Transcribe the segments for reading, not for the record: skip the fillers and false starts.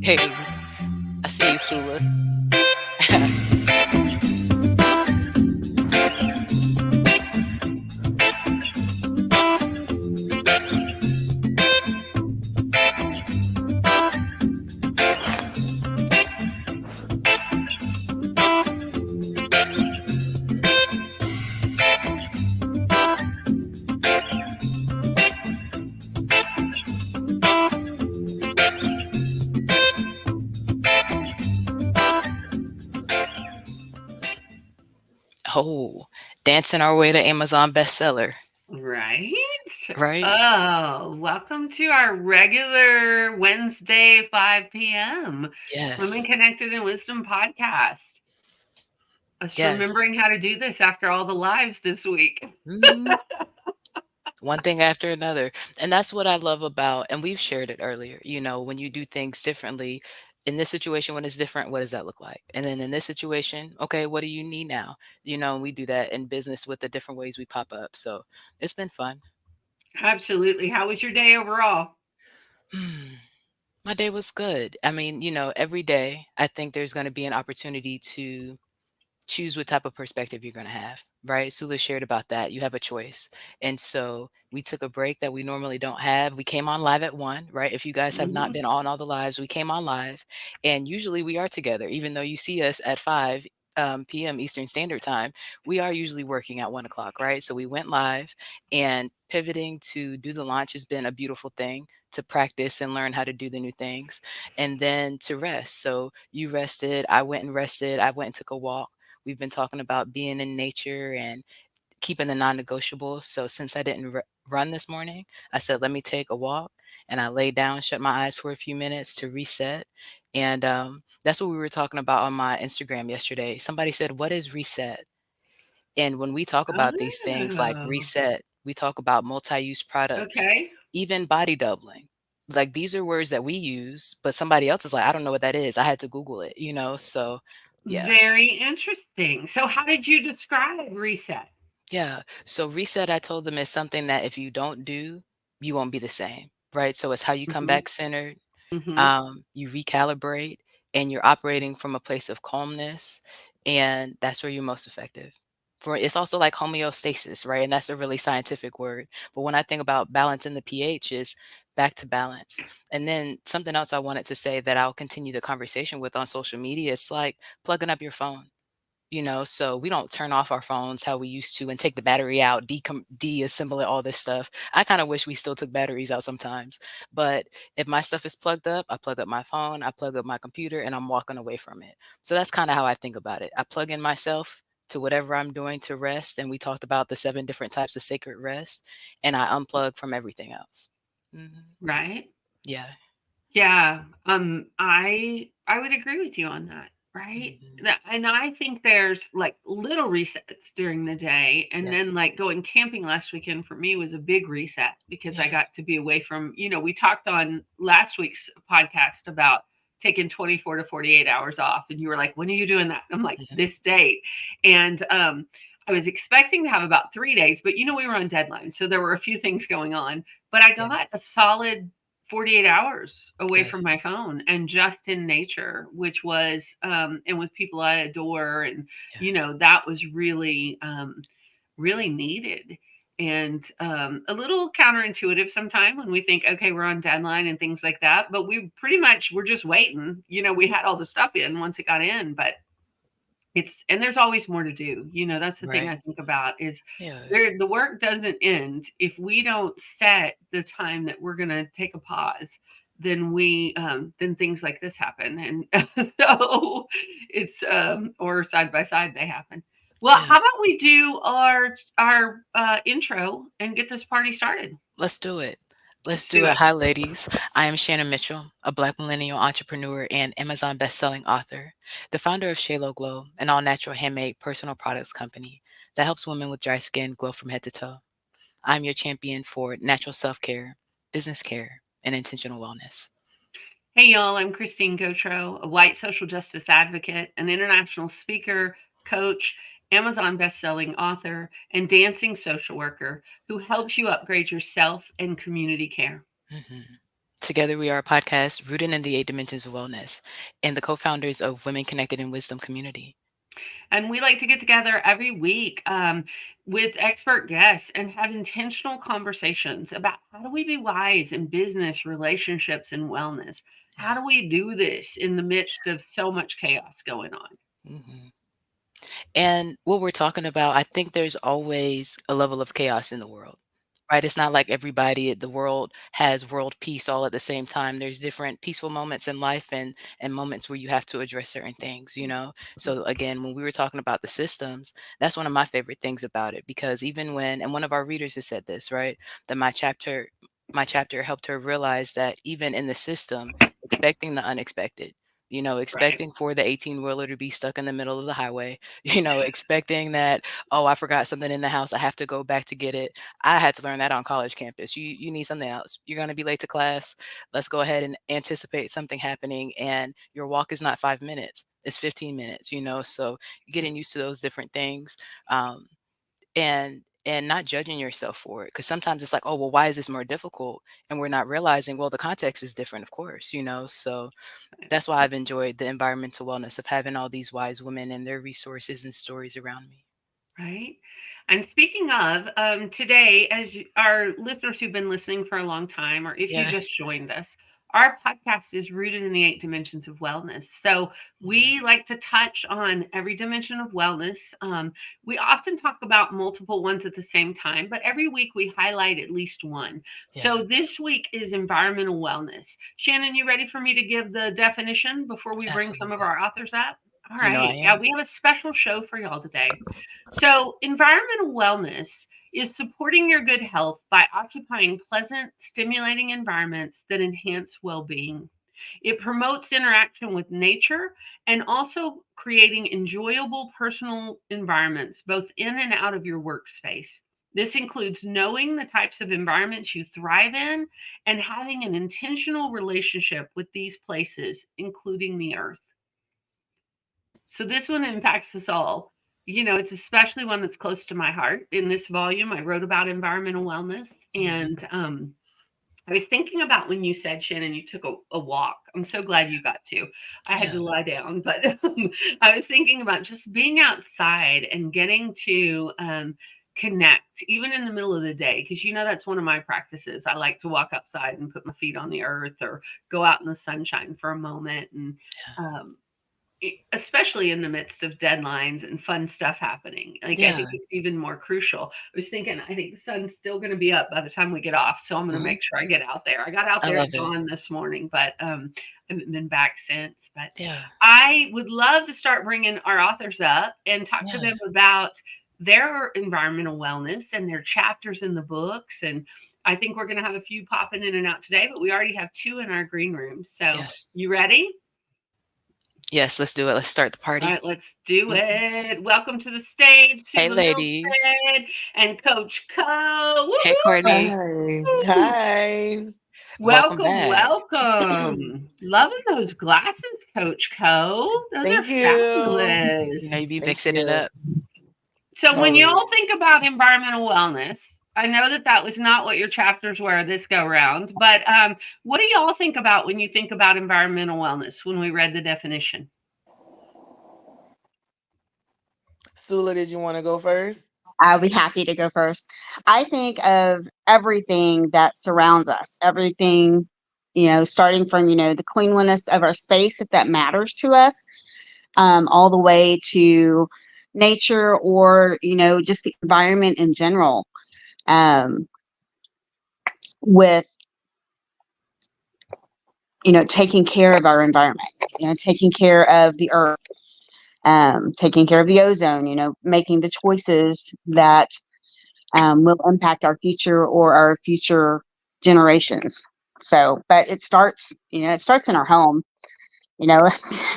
Hey, I see you, Sula. Oh, dancing our way to Amazon bestseller, Right? right? Oh, welcome to our regular Wednesday 5 p.m. Women Yes, Connected in Wisdom podcast. Us yes. remembering how to do this after all the lives this week. Mhm. One thing after another. And that's what I love about, and we've shared it earlier, when you do things differently. In this situation, when it's different, what does that look like? And then in this situation, okay, what do you need now? And we do that in business with the different ways we pop up. So it's been fun. Absolutely. How was your day overall? My day was good. I mean, every day I think there's going to be an opportunity to choose what type of perspective you're going to have, right? Sula shared about that. You have a choice. And so we took a break that we normally don't have. We came on live at 1, right? If you guys have not Mhm. been on all the lives, we came on live. And usually we are together, even though you see us at 5 p.m. Eastern Standard Time. We are usually working at 1 o'clock, right? So we went live, and pivoting to do the launch has been a beautiful thing to practice and learn how to do the new things, and then to rest. So you rested, I went and rested, I went and took a walk. We've been talking about being in nature and keeping the non-negotiables. So since I didn't run this morning, I said, let me take a walk. And I laid down, shut my eyes for a few minutes to reset. And that's what we were talking about on my Instagram yesterday. Somebody said, what is reset? And when we talk about these things like Oh, reset, we talk about multi-use products, okay. even body doubling. Like these are words that we use, but somebody else is like, I don't know what that is. I had to Google it. So yeah. Very interesting. So, how did you describe reset? Yeah. So reset, I told them, is something that if you don't do, you won't be the same, right? So it's how you come Hmm. back centered, Hmm. you recalibrate, and you're operating from a place of calmness, and that's where you're most effective. For it's also like homeostasis, right? And that's a really scientific word. But when I think about balance in the pH, is back to balance. And then something else I wanted to say that I'll continue the conversation with on social media, it's like plugging up your phone. So we don't turn off our phones how we used to and take the battery out, deassemble it, all this stuff. I kind of wish we still took batteries out sometimes. But if my stuff is plugged up, I plug up my phone, I plug up my computer, and I'm walking away from it. So that's kind of how I think about it. I plug in myself to whatever I'm doing to rest. And we talked about the 7 different types of sacred rest, and I unplug from everything else. Hmm. Right? Yeah. Yeah, I would agree with you on that, right? Hmm. And I think there's like little resets during the day, and then Yes. like going camping last weekend for me was a big reset because I Yeah. got to be away from, we talked on last week's podcast about taking 24 to 48 hours off, and you were like, "When are you doing that?" I'm like, Hmm. "This date." And I was expecting to have about 3 days, but we were on deadline, so there were a few things going on. But I got a Yes. solid 48 hours away Good. from my phone and just in nature, which was and with people I adore, and Yeah. that was really really needed, and a little counterintuitive sometime when we think, okay, we're on deadline and things like that, but we pretty much were just waiting. We had all the stuff in once it got in, but and there's always more to do. That's the thing Right. I think about is Yeah. the work doesn't end if we don't set the time that we're going to take a pause. Then things like this happen, and so it's or side by side they happen. Well, Yeah. how about we do our intro and get this party started? Let's do it. Let's Let's do do it. it. Hi, ladies. I am Shannon Mitchell, a Black millennial entrepreneur and Amazon best-selling author, the founder of Shalo Glow, an all-natural handmade personal products company that helps women with dry skin glow from head to toe. I'm your champion for natural self-care, business care, and intentional wellness. Hey, y'all, I'm Christine Gautreaux, a white social justice advocate, an international speaker, coach, Amazon best-selling author, and dancing social worker who helps you upgrade yourself and community care. Mhm. Together we are a podcast rooted in the 8 dimensions of wellness and the co-founders of Women Connected in Wisdom Community. And we like to get together every week with expert guests and have intentional conversations about how do we be wise in business, relationships, and wellness. How do Yeah. we do this in the midst of so much chaos going on? Mhm. And what we're talking about, I think there's always a level of chaos in the world, right? It's not like everybody, the world has world peace all at the same time. There's different peaceful moments in life and moments where you have to address certain things, you know? So again, when we were talking about the systems, that's one of my favorite things about it because even when, and one of our readers has said this, right? That my chapter helped her realize that even in the system, expecting the unexpected, Right. expecting for the 18 wheeler to be stuck in the middle of the highway, expecting that, oh, I forgot something in the house. I have to go back to get it. I had to learn that on college campus. You need something else. You're going to be late to class. Let's go ahead and anticipate something happening. And your walk is not 5 minutes. It's 15 minutes, so getting used to those different things. Um, and not judging yourself for it because sometimes it's like, oh, well, why is this more difficult, and we're not realizing, well, the context is different, of course, so that's why I've enjoyed the environmental wellness of having all these wise women and their resources and stories around me. Right. And speaking of, today, our listeners who've been listening for a long time, or if you Yeah. just joined us, our podcast is rooted in the 8 dimensions of wellness. So Mhm. we like to touch on every dimension of wellness. We often talk about multiple ones at the same time, but every week we highlight at least one. Yeah, So this week is environmental wellness. Shannon, you ready for me to give the definition before we bring some of absolutely. our authors up? All I right. Yeah, am. we have a special show for y'all today. So, environmental wellness is supporting your good health by occupying pleasant, stimulating environments that enhance well being. It promotes interaction with nature and also creating enjoyable personal environments, both in and out of your workspace. This includes knowing the types of environments you thrive in and having an intentional relationship with these places, including the earth. So this one impacts us all. It's especially one that's close to my heart. In this volume, I wrote about environmental wellness, Mhm. and I was thinking about when you said, Shannon, you took a walk. I'm so glad you got to. I had Yeah. to lie down, but I was thinking about just being outside and getting to connect, even in the middle of the day, because that's one of my practices. I like to walk outside and put my feet on the earth or go out in the sunshine for a moment. And um, especially in the midst of deadlines and fun stuff happening. Like, I Yeah. think it's even more crucial. I was thinking, I think the sun's still going to be up by the time we get off. So I'm going to Mhm. make sure I get out there. I got out I there love at it. dawn this morning, but I haven't been back since. But Yeah. I would love to start bringing our authors up and talk to Yeah. them about their environmental wellness and their chapters in the books. And I think we're going to have a few popping in and out today, but we already have two in our green room. So Yes. you ready? Yes, let's do it. Let's start the All party. right, let's do Mhm. it. Welcome to the stage, Hey, Sula ladies. Milstead and Coach Co. Hey, Courtney. Hi. Woo-hoo! Hi. Welcome Welcome, back. welcome. Loving those glasses, Coach Co. Those are Thank you. You fabulous. be Thank mixing it you. up. So, when Always. y'all think about environmental wellness, I know that that was not what your chapters were this go round, but what do y'all think about when you think about environmental wellness when we read the definition? Sula, did you want to go first? I'll be happy to go first. I think of everything that surrounds us, everything, starting from, the cleanliness of our space, if that matters to us, all the way to nature or, just the environment in general, um, with, taking care of our environment, taking care of the earth, taking care of the ozone, making the choices that will impact our future or our future generations. So, but it starts in our home.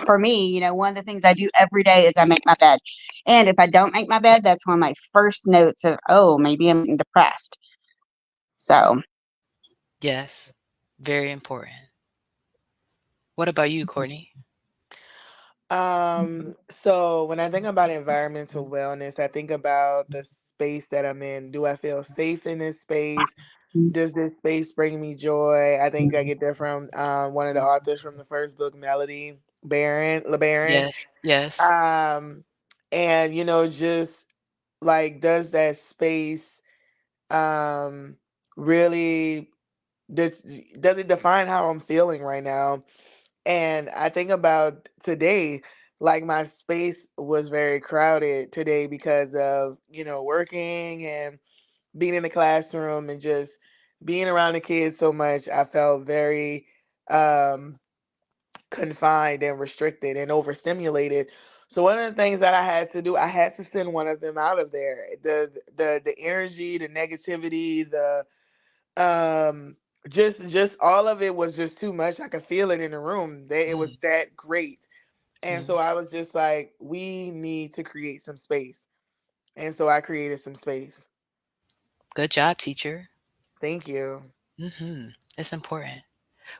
For me, one of the things I do every day is I make my bed. And if I don't make my bed, that's one of my first notes of, oh, maybe I'm getting depressed. So, Yes. Very important. What about you, Courtney? So when I think about environmental wellness, I think about the space that I'm in. Do I feel safe in this space? Does this space bring me joy? I think I get that from one of the authors from the first book, Melody LeBaron. Yes, yes. Um, and just like, does that space um really does it define how I'm feeling right now? And I think about today, like my space was very crowded today because of, working and being in the classroom and just being around the kids so much. I felt very um confined and restricted and overstimulated. So one of the things that I had to do, I had to send one of them out of there. The energy, the negativity, the just all of it was just too much. I could feel it in the room. It Mm, was that great. And so mm. I was just like, we need to create some space. And so I created some space. Good job, teacher. Thank you. It's important.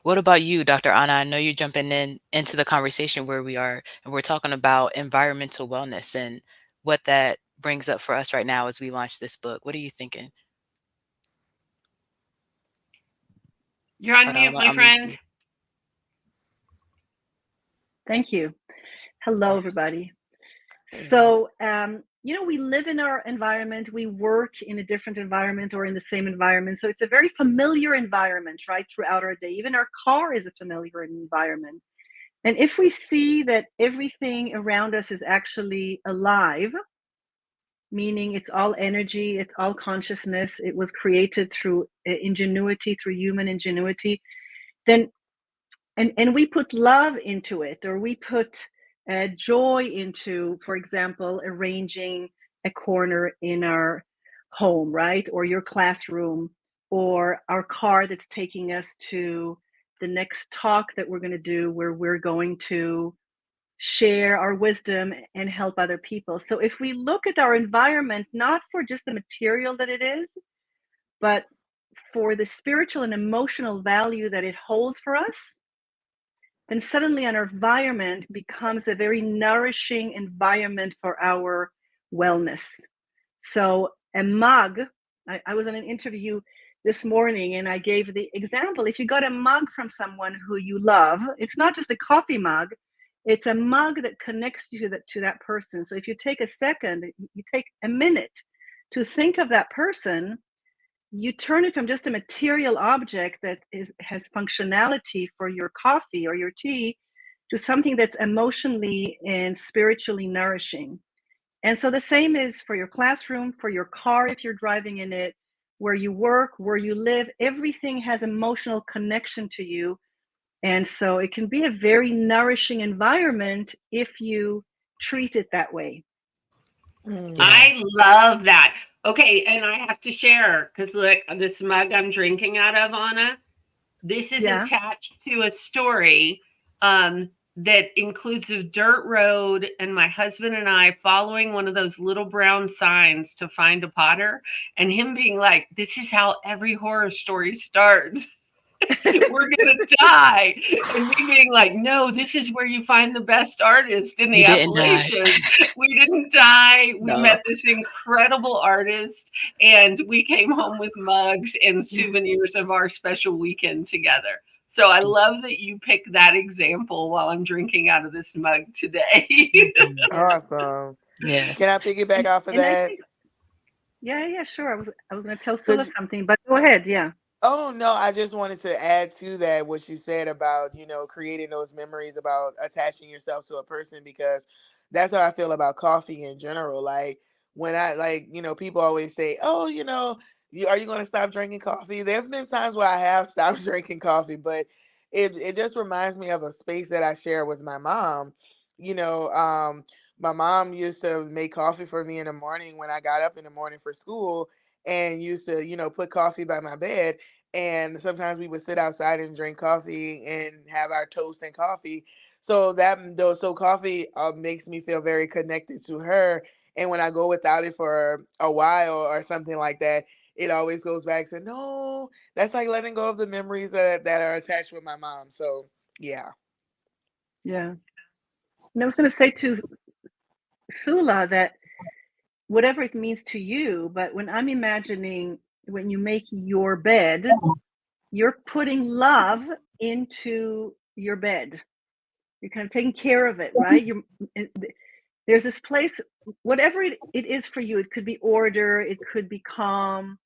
What about you, Dr. Anna? I know you're jumping in into the conversation where we are, and we're talking about environmental wellness and what that brings up for us right now as we launch this book. What are you thinking? You're on Hold on, mute, my I'll mute friend. you. Thank you. Of Hello, course. everybody. So, we live in our environment, we work in a different environment or in the same environment. So, it's a very familiar environment, right, throughout our day. Even our car is a familiar environment. And if we see that everything around us is actually alive, meaning it's all energy, it's all consciousness, it was created through ingenuity, through human ingenuity, then and we put love into it, or we put joy into, for example, arranging a corner in our home, right, or your classroom, or our car that's taking us to the next talk that we're going to do, where we're going to share our wisdom and help other people. So if we look at our environment not for just the material that it is, but for the spiritual and emotional value that it holds for us, then suddenly our environment becomes a very nourishing environment for our wellness. So a mug, I was in an interview this morning and I gave the example. If you got a mug from someone who you love, it's not just a coffee mug, it's a mug that connects you to that person. So if you take a second, you take a minute to think of that person, you turn it from just a material object that has functionality for your coffee or your tea to something that's emotionally and spiritually nourishing. And so the same is for your classroom, for your car if you're driving in it, where you work, where you live, everything has emotional connection to you. And so it can be a very nourishing environment if you treat it that way. Mm. Yeah. I love that. Okay, and I have to share because look, this mug I'm drinking out of, Anna, this is Yeah. attached to a story that includes a dirt road and my husband and I following one of those little brown signs to find a potter, and him being like, "This is how every horror story starts." We're gonna die. And me being like, no, this is where you find the best artist in You the didn't die. Appalachians. We didn't die. We No. met this incredible artist, and we came home with mugs and souvenirs of our special weekend together. So I love that you picked that example while I'm drinking out of this mug today. Mhm. Yeah. Awesome. Can Yes. I piggyback off of And I that? think, yeah, sure. I was going to tell Sula Cause something, but go ahead. Yeah. Oh no, I just wanted to add to that what you said about, creating those memories about attaching yourself to a person, because that's how I feel about coffee in general. Like when I like, people always say, "Oh, are you going to stop drinking coffee?" There's been times where I have stopped drinking coffee, but it just reminds me of a space that I share with my mom. You know, um my mom used to make coffee for me in the morning when I got up in the morning for school, and used to, put coffee by my bed, and sometimes we would sit outside and drink coffee and have our toast and coffee. So coffee makes me feel very connected to her. And when I go without it for a while or something like that, it always goes back to, no, that's like letting go of the memories that are attached with my mom. So yeah. Yeah. And I was going to say to Sula that whatever it means to you, but when I'm imagining when you make your bed, you're putting love into your bed. You're kind of taking care of it, right? There's this place, whatever it is for you. It could be order, it could be calm.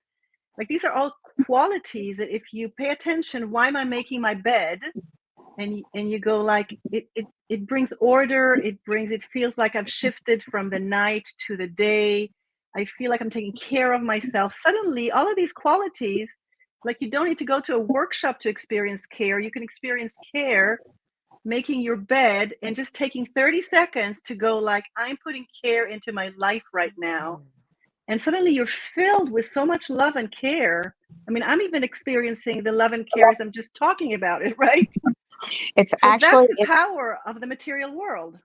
Like these are all qualities that if you pay attention, why am I making my bed? And you go like it brings order, it feels like I've shifted from the night to the day. I feel like I'm taking care of myself. Suddenly all of these qualities, like you don't need to go to a workshop to experience care. You can experience care making your bed and just taking 30 seconds to go like, I'm putting care into my life right now. And suddenly you're filled with so much love and care. I mean, I'm even experiencing the love and care as I'm just talking about it, right? It's So actually that's the power of the material world.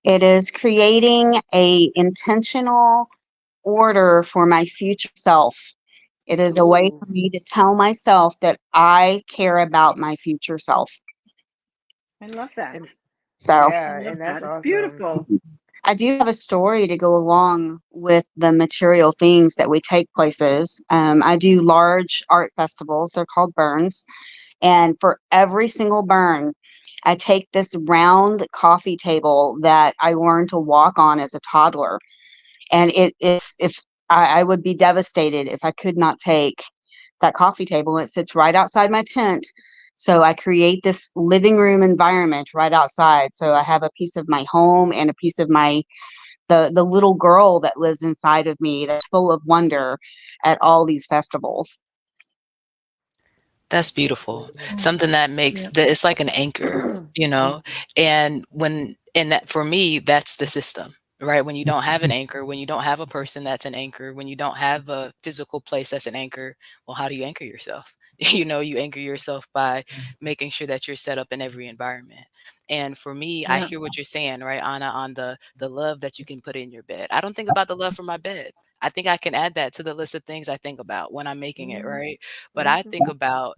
it is creating a intentional order for my future self. It is a way Ooh. for me to tell myself that I care about my future self. I love that. And So I yeah, love and that's that. It's awesome. beautiful. I do have a story to go along with the material things that we take places. I do large art festivals. They're called burns. And for every single burn, I take this round coffee table that I learned to walk on as a toddler. And if I would be devastated if I could not take that coffee table. It sits right outside my tent. So I create this living room environment right outside. So I have a piece of my home and a piece of my the little girl that lives inside of me that's full of wonder at all these festivals. That's beautiful. Something that makes Yeah. that it's like an anchor, you know? And that for me, that's the system, right? When you don't have an anchor, when you don't have a person that's an anchor, when you don't have a physical place that's an anchor, well, how do you anchor yourself? You anchor yourself by making sure that you're set up in every environment. And for me, I Yeah. hear what you're saying, right, Anna, on the love that you can put in your bed. I don't think about the love for my bed. I think I can add that to the list of things I think about when I'm making it, Mhm. right? But I Mhm. think about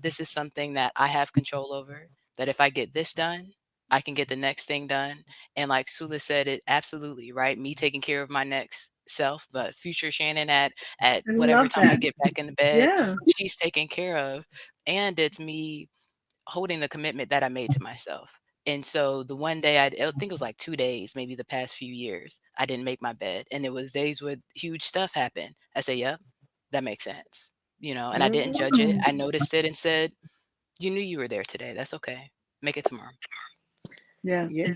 this is something that I have control over. That if I get this done, I can get the next thing done. And like Sula said, it absolutely right. Me taking care of my next self, the future Shannon at I whatever love time I that. get back in the bed, Yeah. she's taken care of, and it's me holding the commitment that I made to myself. And so the one day I think it was like 2 days, maybe the past few years, I didn't make my bed, and it was days where huge stuff happened. I say, "Yep, that makes sense," and I didn't judge it. Mhm. I noticed it and said, "You knew you were there today. That's okay. Make it tomorrow." Yeah. Yeah,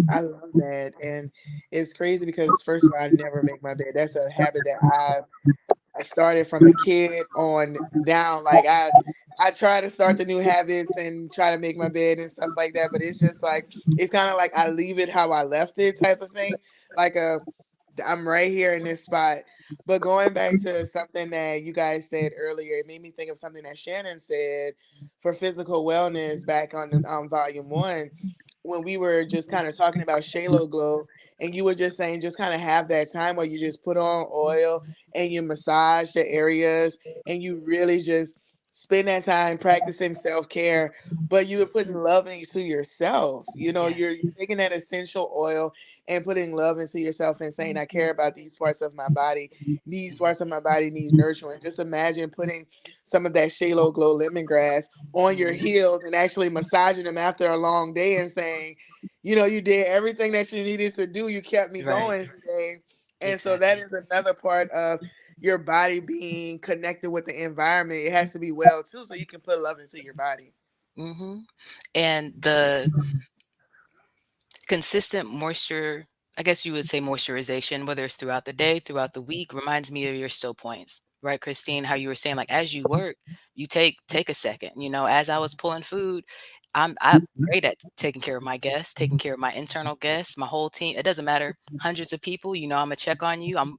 I love that. And it's crazy because first of all, I never make my bed. That's a habit that I started from a kid on down. Like I try to start the new habits and try to make my bed and stuff like that, but it's just like it's kind of like I leave it how I left it type of thing. Like I'm right here in this spot. But going back to something that you guys said earlier, it made me think of something that Shannon said for physical wellness back on volume one when we were just kind of talking about Shalo Glow, and you were just saying just kind of have that time where you just put on oil and you massage the areas and you really just spend that time practicing self-care, but you were putting love into yourself. You're Yes. taking that essential oil and putting love into yourself and saying, I care about these parts of my body. These parts of my body need nurturing. Just imagine putting some of that Shalo Glow lemongrass on your Mhm. heels and actually massaging them after a long day and saying, you did everything that you needed to do. You kept me Right. going today. And so that Exactly. is another part of your body being connected with the environment. It has to be well too, so you can put love into your body. Mhm. And the consistent moisture, I guess you would say moisturization, whether it's throughout the day, throughout the week, reminds me of your still points, right, Christine? How you were saying, like, as you work, you take a second. As I was pulling food, I'm great at taking care of my guests, taking care of my internal guests, my whole team. It doesn't matter, hundreds of people. I'm gonna check on you. I'm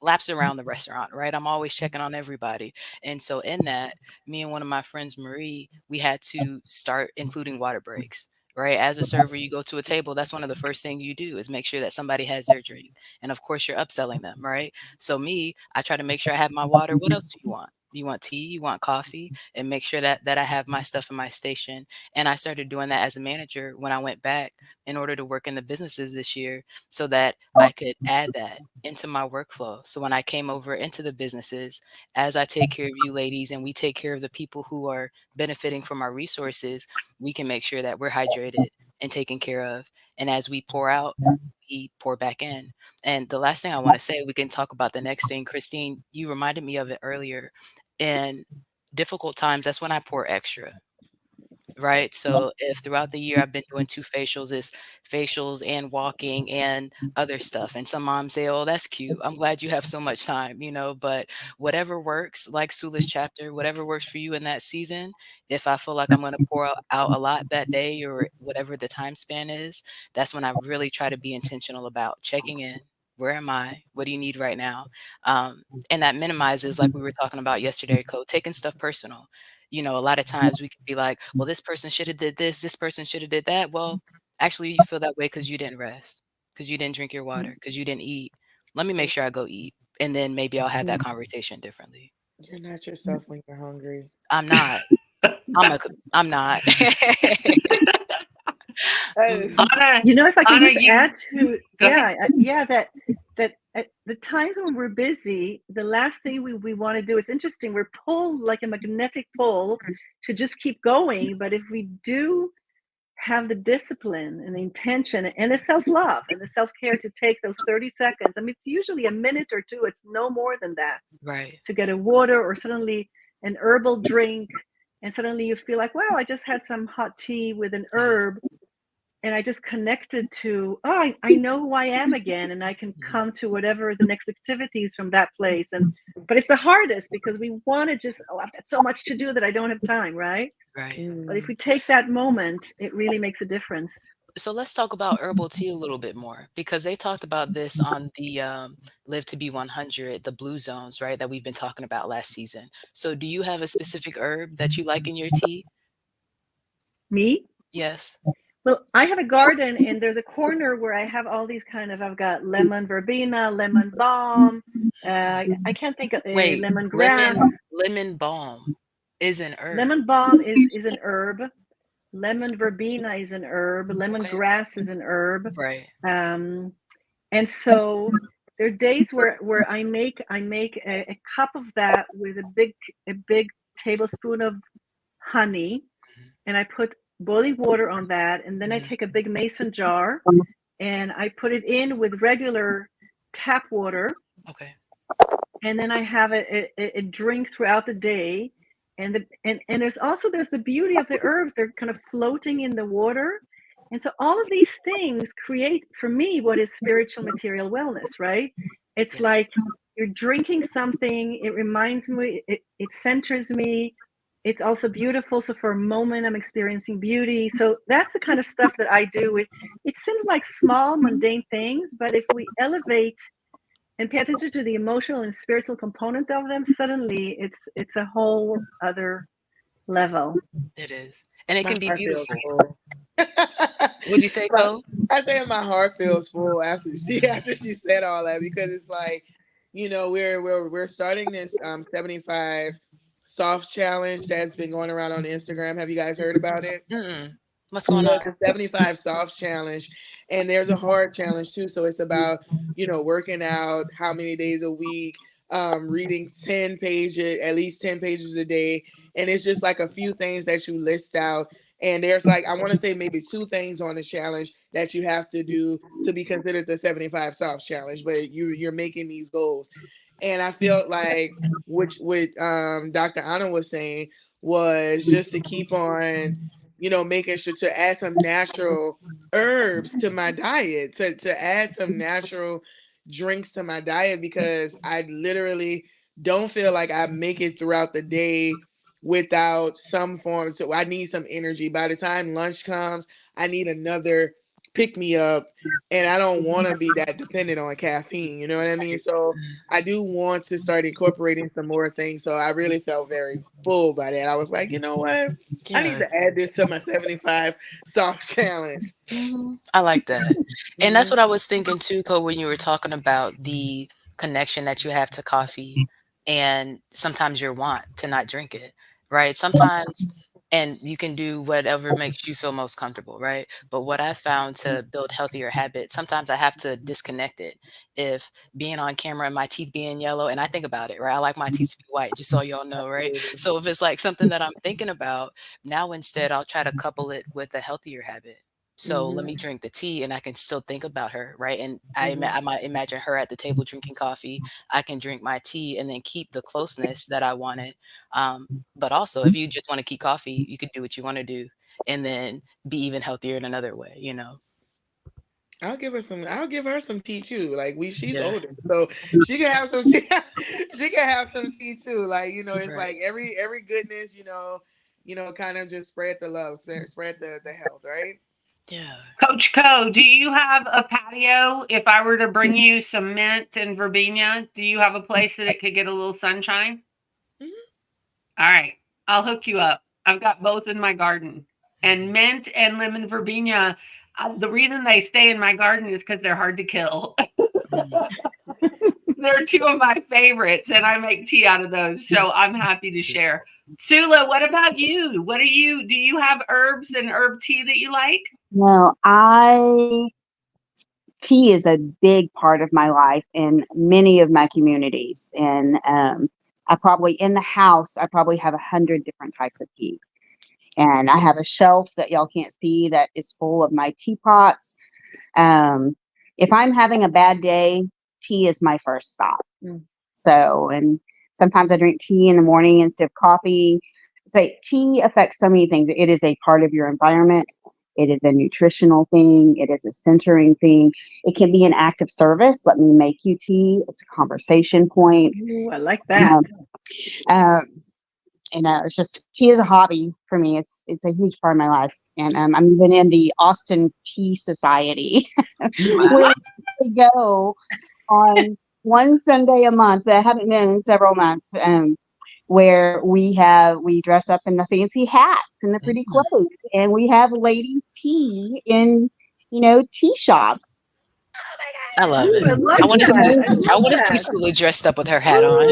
laps around the restaurant, right? I'm always checking on everybody. And so in that, me and one of my friends, Marie, we had to start including water breaks, right? As a server, you go to a table, that's one of the first things you do is make sure that somebody has their drink. And of course, you're upselling them, right? So me, I try to make sure I have my water. What else do you want? You want tea, you want coffee, and make sure that I have my stuff in my station. And I started doing that as a manager when I went back in order to work in the businesses this year so that I could add that into my workflow. So when I came over into the businesses, as I take care of you ladies and we take care of the people who are benefiting from our resources, we can make sure that we're hydrated and taken care of. And as we pour out, we pour back in. And the last thing I want to say, we can talk about the next thing. Christine, you reminded me of it earlier. In difficult times, that's when I pour extra. Right? So if throughout the year I've been doing 2 facials, it's facials and walking and other stuff, and some moms say, "Oh, that's cute. I'm glad you have so much time," but whatever works, like Sula's chapter, whatever works for you in that season, if I feel like I'm gonna pour out a lot that day or whatever the time span is, that's when I really try to be intentional about checking in. Where am I? What do you need right now? And that minimizes, like we were talking about yesterday, taking stuff personal. A lot of times we could be like, well, this person should have did this person should have did that. Well, actually you feel that way because you didn't rest, because you didn't drink your water, because you didn't eat. Let me make sure I go eat. And then maybe I'll have that conversation differently. You're not yourself when you're hungry. I'm not. I'm not. Mhm. Anna, If I can Anna, just you add to, go ahead. yeah, that at the times when we're busy, the last thing we want to do, it's interesting, we're pulled like a magnetic pull to just keep going. But if we do have the discipline and the intention and the self-love and the self-care to take those 30 seconds, I mean, it's usually a minute or two, it's no more than that, Right. to get a water or suddenly an herbal drink, and suddenly you feel like, wow, I just had some hot tea with an Yes. herb, and I just connected to, oh, I know who I am again, and I can Mhm. come to whatever the next activities from that place. And but it's the hardest because we want to just, oh, I've got so much to do that I don't have time, right? Right. But if Mm. we take that moment, it really makes a difference. So let's talk about herbal tea a little bit more because they talked about this on the Live to Be 100, the blue zones, right, that we've been talking about last season. So do you have a specific herb that you like in your tea? Me? Yes. Well, I have a garden, and there's a corner where I have all these kind of, I've got lemon verbena, lemon balm. I can't think of Wait, lemongrass. lemon balm is an herb. Lemon balm is an herb. Lemon verbena is an herb. Okay. Lemongrass is an herb. Right. Um, and so there are days where I make a cup of that with a big tablespoon of honey, Mhm. and I put boiling water on that, and then I Mhm. take a big mason jar and I put it in with regular tap water, Okay. and then I have a drink throughout the day. And there's the beauty of the herbs; they're kind of floating in the water, and so all of these things create for me what is spiritual material wellness, right? It's Yeah. like you're drinking something. It reminds me. It centers me. It's also beautiful. So for a moment, I'm experiencing beauty. So that's the kind of stuff that I do. It seems like small, mundane things, but if we elevate and pay attention to the emotional and spiritual component of them, suddenly it's a whole other level. It is. And it My can be heart feels beautiful. full. Would you say, My- Cole? I say my heart feels full after she said all that because it's like, we're starting this 75 soft challenge that's been going around on Instagram. Have you guys heard about it? Mm-mm. What's going So on? it's a 75 soft challenge, and there's a hard challenge too. So it's about, working out how many days a week, reading 10 pages, at least 10 pages a day. And it's just like a few things that you list out. And there's like, I want to say maybe two things on the challenge that you have to do to be considered the 75 soft challenge, but you're making these goals. And I felt like, which what Dr. Anna was saying was just to keep on, making sure to add some natural herbs to my diet, to add some natural drinks to my diet because I literally don't feel like I make it throughout the day without some form. So I need some energy. By the time lunch comes, I need another pick me up. And I don't want to be that dependent on caffeine. You know what I mean? So I do want to start incorporating some more things. So I really felt very full by that. I was like, you know what? I need Yeah. to add this to my 75 soft challenge. I like that. And that's Mhm. what I was thinking too, Cole, when you were talking about the connection that you have to coffee and sometimes your want to not drink it, right? Sometimes, and you can do whatever makes you feel most comfortable, right? But what I found to build healthier habits, sometimes I have to disconnect it. If being on camera and my teeth being yellow, and I think about it, right? I like my teeth to be white, just so y'all know, right? So if it's like something that I'm thinking about, now instead I'll try to couple it with a healthier habit. So let me drink the tea and I can still think about her, right? And I might imagine her at the table drinking coffee. I can drink my tea and then keep the closeness that I wanted. But also, if you just want to keep coffee, you could do what you want to do and then be even healthier in another way, you know? I'll give her some. I'll give her some tea too. Like she's Yeah. older, so she can have some. Tea. She can have some tea too. Like it's Right. like every goodness. Kind of just spread the love, spread the health, right? Yeah. Coach Co, do you have a patio? If I were to bring you some mint and verbena, do you have a place that it could get a little sunshine? Hmm. All right, I'll hook you up. I've got both in my garden. And mint and lemon verbena, the reason they stay in my garden is because they're hard to kill. Mhm. They're two of my favorites, and I make tea out of those. So I'm happy to share. Sula, what about you? Do you have herbs and herb tea that you like? No, I tea is a big part of my life in many of my communities. And I probably in the house, I probably have 100 different types of tea. And I have a shelf that y'all can't see that is full of my teapots. Um, if I'm having a bad day, tea is my first stop. Mm. So, and sometimes I drink tea in the morning instead of coffee. Say tea affects so many things. It is a part of your environment. It is a nutritional thing. It is a centering thing. It can be an act of service. Let me make you tea. It's a conversation point. Ooh, I like that. Um, uh, it's just tea is a hobby for me. It's a huge part of my life, and I'm even in the Austin Tea Society, Wow. where we go on one Sunday a month that I haven't been in several months, where we dress up in the fancy hats and the pretty Mhm. clothes, and we have ladies' tea in tea shops. I love Ooh, it. I I love want to that. see I I love want to see that. Sula dressed up with her hat on.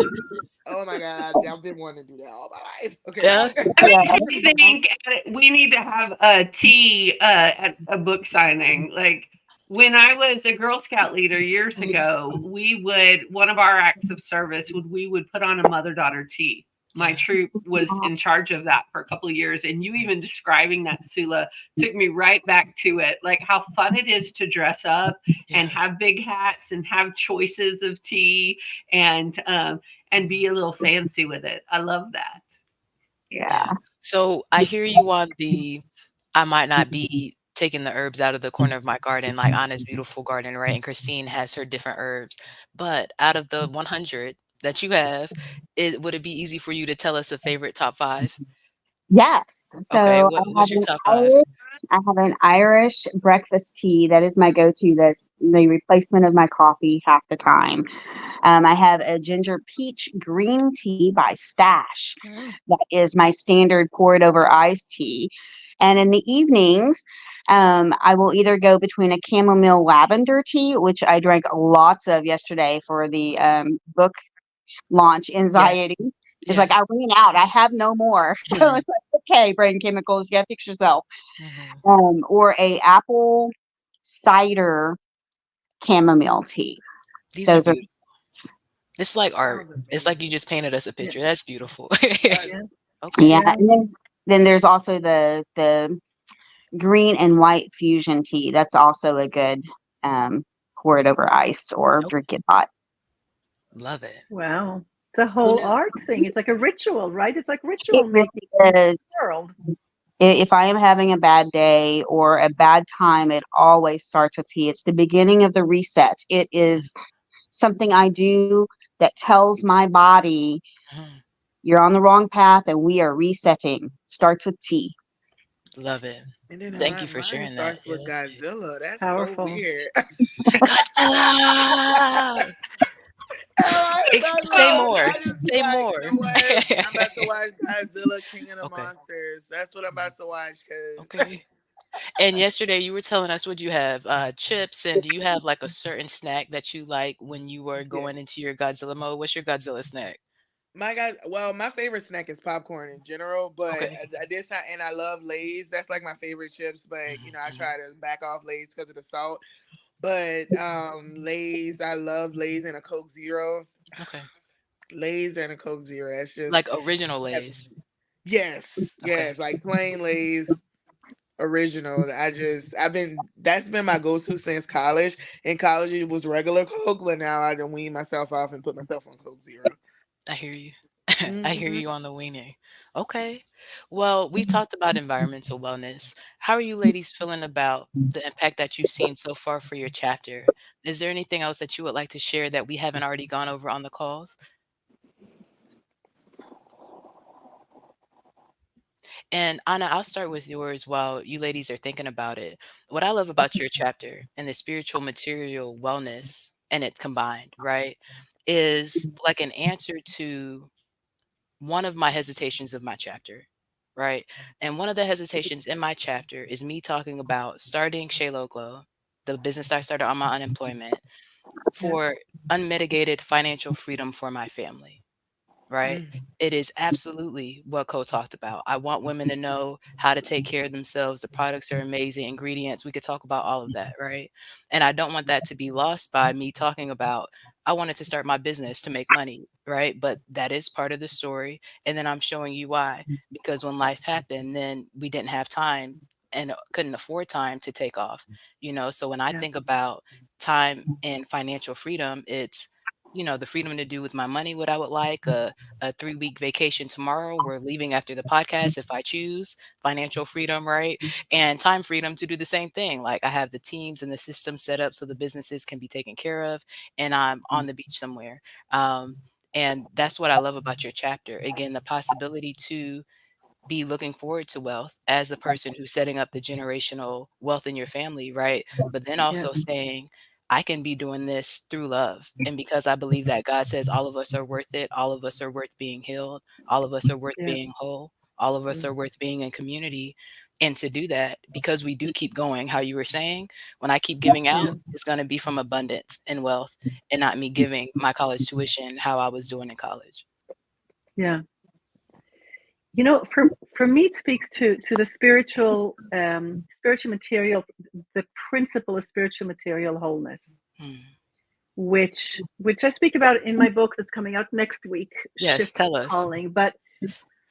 Oh my God, I've been wanting to do that all my life. Okay. Yeah. That Yeah. makes me think we need to have a tea at a book signing. Like when I was a Girl Scout leader years ago, we would one of our acts of service would we would put on a mother daughter tea. My Yeah. troop was in charge of that for a couple of years, and you even describing that, Sula, took me right back to it. Like how fun it is to dress up and Yeah. have big hats and have choices of tea and be a little fancy with it. I love that. Yeah. Yeah. So I hear you on the I might not be taking the herbs out of the corner of my garden, like Anna's beautiful garden, right? And Christine has her different herbs. But out of the 100 that you have, would it be easy for you to tell us a favorite top five? Yes. Okay. So What's your top five? I have an Irish breakfast tea. That is my go-to. That's the replacement of my coffee half the time. I have a ginger peach green tea by Stash. Oh, That is my standard pour it over iced tea. And in the evenings, I will either go between a chamomile lavender tea, which I drank lots of yesterday for the book launch Yes. anxiety. It's like I Yes. ran out. I have no more. So Mhm. it's like, okay, brain chemicals, you gotta fix yourself. Mhm. Or a apple cider chamomile tea. These are Those are beautiful. It's like oh, art. It's like you just painted us a yeah, picture. That's beautiful. yeah, yeah. Okay. yeah. And then there's also the green and white fusion tea. That's also a good pour it over ice or Oh, drink it hot. love it. Wow. It's a Who whole knew? art thing. It's like a ritual, right? It's like It ritual making in really is. the world. If I am having a bad day or a bad time, it always starts with tea. It's the beginning of the reset. It is something I do that tells my body Mhm. you're on the wrong path and we are resetting. Starts with tea. Love it. And then Thank you for mine sharing that. starts Yeah, with that's big. Godzilla. That's so Powerful. weird. Godzilla! Say more. I just be Say like, you more. know what? I'm about to watch Godzilla King of the Okay. Monsters. That's what I'm Mhm. about to watch because Okay. And yesterday you were telling us what you have, chips, and do you have, like, a certain snack that you like when you were yeah. going into your Godzilla mode? What's your Godzilla snack? My guys, well, my favorite snack is popcorn in general, but Okay. I did not, and I love Lay's. That's like my favorite chips, but Mhm, I mhm. try to back off Lay's because of the salt. But Lay's, I love Lay's and a Coke Zero. Okay. Lay's and a Coke Zero. That's just Like original Lay's. yes, Okay. yes, like plain Lay's original. I've been that's been my go to since college. In college it was regular Coke, but now I done wean myself off and put myself on Coke Zero. I hear you. I hear Hmm. you on the weaning. Okay. Well, we've talked about environmental wellness. How are you ladies feeling about the impact that you've seen so far for your chapter? Is there anything else that you would like to share that we haven't already gone over on the calls? And Anna, I'll start with yours while you ladies are thinking about it. What I love about your chapter and the spiritual material wellness and it combined, right, is like an answer to one of my hesitations of my chapter, right? And one of the hesitations in my chapter is me talking about starting Shaylo Glow, the business I started on my unemployment, Yeah. for unmitigated financial freedom for my family, right? It is absolutely what Cole talked about. I want women to know how to take care of themselves. The products are amazing, ingredients. We could talk about all of that, right? And I don't want that to be lost by me talking about, I wanted to start my business to make money, right? But that is part of the story. And then I'm showing you why. Because when life happened, then we didn't have time and couldn't afford time to take off, So when I Yeah. think about time and financial freedom, it's, the freedom to do with my money what I would like, a 3-week vacation tomorrow. We're leaving after the podcast if I choose, financial freedom, right? And time freedom to do the same thing. Like I have the teams and the system set up so the businesses can be taken care of, and I'm on the beach somewhere. Um, and that's what I love about your chapter. Again, the possibility to be looking forward to wealth as the person who's setting up the generational wealth in your family, right? But then Yeah. also saying, I can be doing this through love. And because I believe that God says all of us are worth it, all of us are worth being healed, all of us are worth Yeah. being whole, all of us are worth being in community. And to do that, because we do keep going, how you were saying, when I keep giving Yeah. out, it's going to be from abundance and wealth and not me giving my college tuition how I was doing in college. Yeah. For me, it speaks to the spiritual material, the principle of spiritual material wholeness, Hmm. which I speak about in my book that's coming out next week, Yes, Shift tell us. Calling. But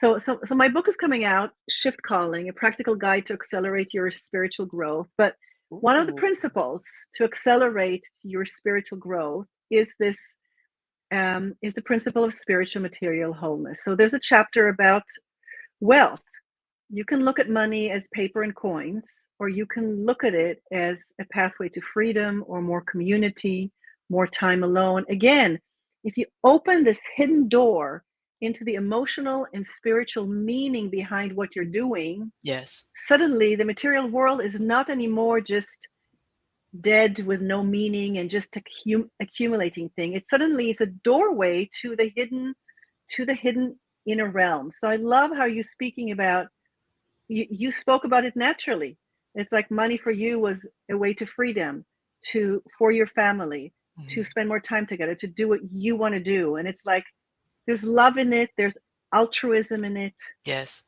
so my book is coming out, Shift Calling, a practical guide to accelerate your spiritual growth. But one of the Ooh. principles to accelerate your spiritual growth is the principle of spiritual material wholeness. So there's a chapter about wealth. You can look at money as paper and coins, or you can look at it as a pathway to freedom or more community, more time alone. Again, if you open this hidden door into the emotional and spiritual meaning behind what you're doing, Yes. suddenly the material world is not anymore just dead with no meaning and just accumulating thing. It suddenly is a doorway to the hidden inner realm. So I love how you're speaking about you spoke about it naturally. It's like money for you was a way to freedom, to for your family, to Mhm. spend more time together, to do what you want to do. And it's like there's love in it, there's altruism in it, Yes.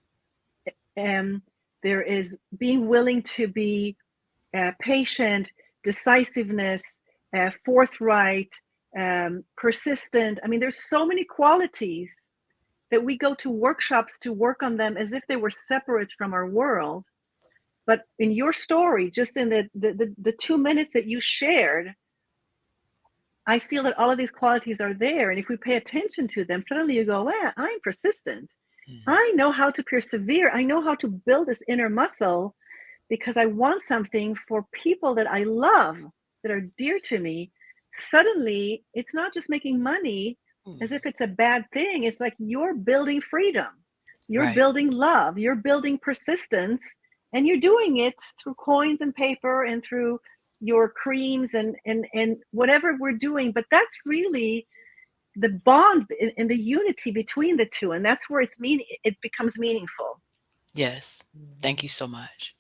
and there is being willing to be patient, decisiveness, forthright, persistent. I mean, there's so many qualities that we go to workshops to work on them as if they were separate from our world. But in your story, just in the 2 minutes that you shared, I feel that all of these qualities are there. And if we pay attention to them, suddenly you go, wow, I'm persistent. Mhm. I know how to persevere. I know how to build this inner muscle because I want something for people that I love, that are dear to me. Suddenly, it's not just making money as Mm. if it's a bad thing. It's like you're building freedom, you're Right. building love, you're building persistence, and you're doing it through coins and paper and through your creams and whatever we're doing. But that's really the bond and the unity between the two, and that's where it becomes meaningful. Yes. Thank you so much.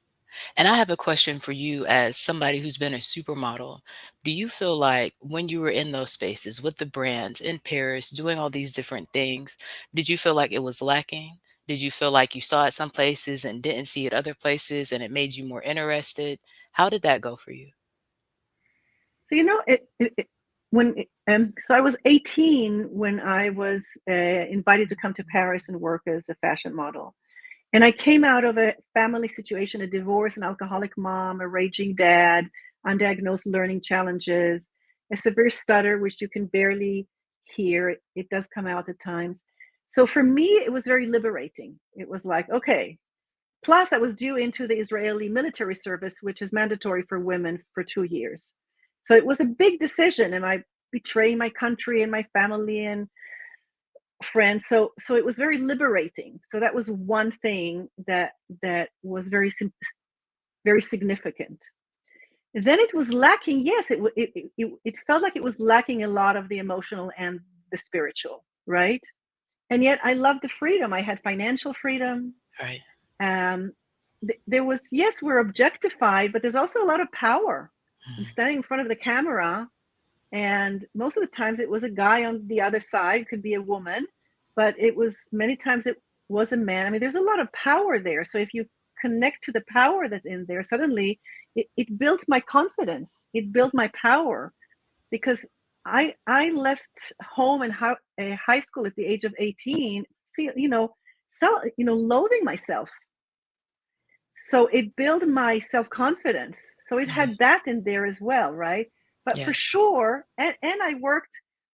And I have a question for you as somebody who's been a supermodel. Do you feel like when you were in those spaces with the brands in Paris, doing all these different things, did you feel like it was lacking? Did you feel like you saw it some places and didn't see it other places and it made you more interested? How did that go for you? So so I was 18 when I was invited to come to Paris and work as a fashion model. And I came out of a family situation, a divorce, an alcoholic mom, a raging dad, undiagnosed learning challenges, a severe stutter, which you can barely hear. It does come out at times. So for me, it was very liberating. It was like, okay. Plus, I was due into the Israeli military service, which is mandatory for women for 2 years. So it was a big decision. Am I betraying my country and my family and friends? So it was very liberating. So that was one thing that was very significant. Then it was lacking. Yes, it felt like it was lacking a lot of the emotional and the spiritual, right? And yet I loved the freedom. I had financial freedom. Right. Um, there was, yes, we're objectified, but there's also a lot of power. I'm Mhm. standing in front of the camera, and most of the times it was a guy on the other side, could be a woman, but it was many times it was a man. I mean, there's a lot of power there. So if you connect to the power that's in there, suddenly it built my confidence. It built my power because I left home and high school at the age of 18, feel loathing myself. So it built my self-confidence. So it Mhm. had that in there as well, right? But for Yes. sure, and I worked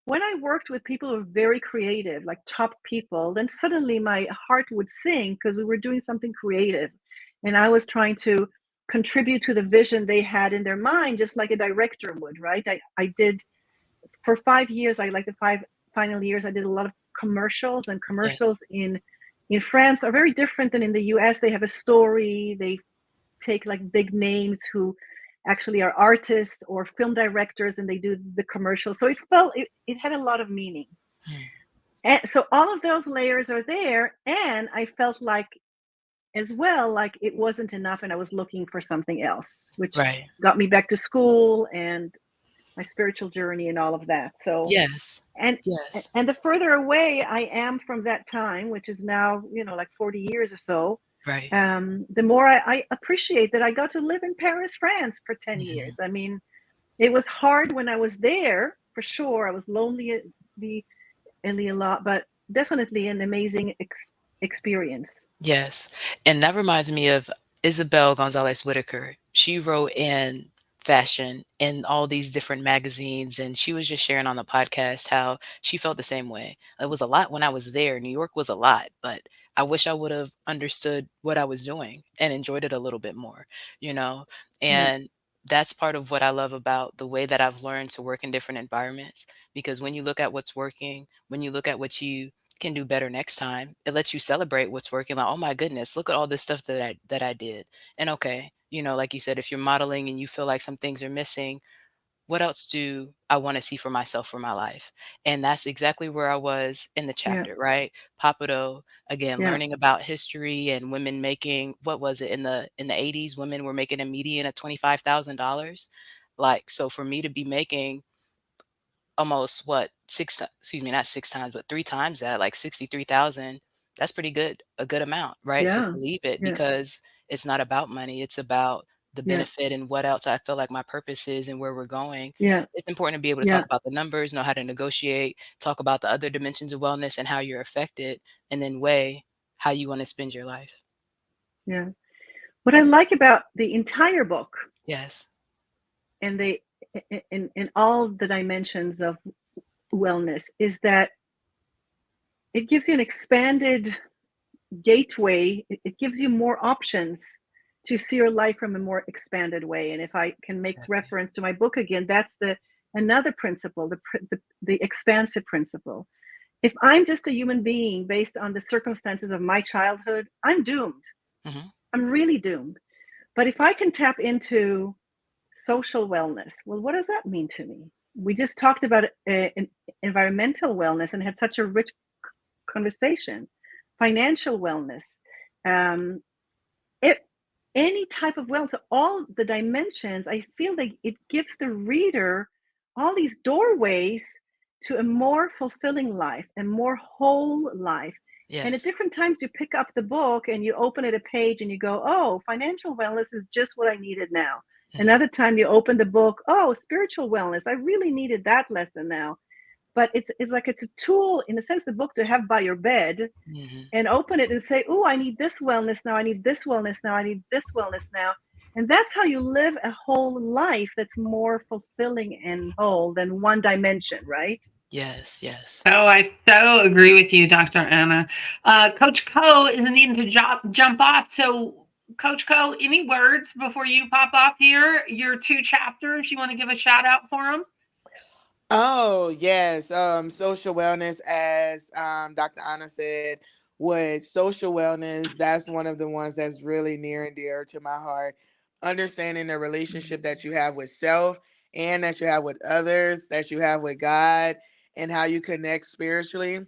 when I worked with people who were very creative, like top people, then suddenly my heart would sing because we were doing something creative. And I was trying to contribute to the vision they had in their mind, just like a director would, right? I did for 5 years, I like the five final years, I did a lot of commercials, and Yeah. commercials in France are very different than in the US. They have a story. They take like big names who actually are artists or film directors, and they do the commercial. So it had a lot of meaning. Mm. And so all of those layers are there, and I felt like as well like it wasn't enough, and I was looking for something else, which Right. got me back to school and my spiritual journey and all of that. So Yes. and Yes. and the further away I am from that time, which is now, like 40 years or so, Right. the more I appreciate that I got to live in Paris, France for 10 years. Mhm. I mean, it was hard when I was there, for sure. I was lonely in the a lot, but definitely an amazing experience. Yes, and that reminds me of Isabel Gonzalez Whitaker. She wrote in fashion in all these different magazines, and she was just sharing on the podcast how she felt the same way. It was a lot when I was there. New York was a lot, but I wish I would have understood what I was doing and enjoyed it a little bit more, you know? Yeah, And that's part of what I love about the way that I've learned to work in different environments. Because when you look at what's working, when you look at what you can do better next time. It lets you celebrate what's working. Like, oh my goodness, look at all this stuff that I did. And okay, like you said, if you're modeling and you feel like some things are missing, what else do I want to see for myself for my life? And that's exactly where I was in the yeah, chapter, right? Papado, again, yeah, learning about history and women making what was it in the 80s, women were making a median of $25,000. Like, so for me to be making almost what, 6 ti excuse me, not 6 times, but 3 times that, like 63,000, that's pretty good, a good amount, right? So yeah, to leave it yeah, because it's not about money, it's about the yeah, benefit and what else I feel like my purpose is and where we're going. yeah, It's important to be able to talk yeah, about the numbers, know how to negotiate, talk about the other dimensions of wellness and how you're affected, and then weigh how you wanna spend your life. yeah. What I like about the entire book Yes. and in all the dimensions of wellness is that it gives you an expanded gateway. It gives you more options to see your life from a more expanded way. And if I can make Exactly. reference to my book again, that's the another principle, the expansive principle. If I'm just a human being based on the circumstances of my childhood, I'm doomed. Mhm. I'm really doomed. But if I can tap into social wellness, well, what does that mean to me? We just talked about environmental wellness and had such a rich conversation. Financial wellness, um, it. any type of wellness, all the dimensions, I feel like it gives the reader all these doorways to a more fulfilling life, a more whole life. And at Yes. different times, you pick up the book and you open it a page and you go, oh, financial wellness is just what I needed now. Mhm. Another time, you open the book, oh, spiritual wellness, I really needed that lesson now. But it's like it's a tool, in a sense, the book to have by your bed Mhm. and open it and say, oh, I need this wellness now. I need this wellness now. I need this wellness now. And that's how you live a whole life that's more fulfilling and whole than one dimension, right? Yes, yes. Oh, I so agree with you, Dr. Anna. Coach Co is needing to jump off. So, Coach Co, any words before you pop off here? Your two chapters, you want to give a shout out for them? Oh, yes. Social wellness, as Dr. Anna said, with social wellness, that's one of the ones that's really near and dear to my heart. Understanding the relationship that you have with self and that you have with others, that you have with God, and how you connect spiritually.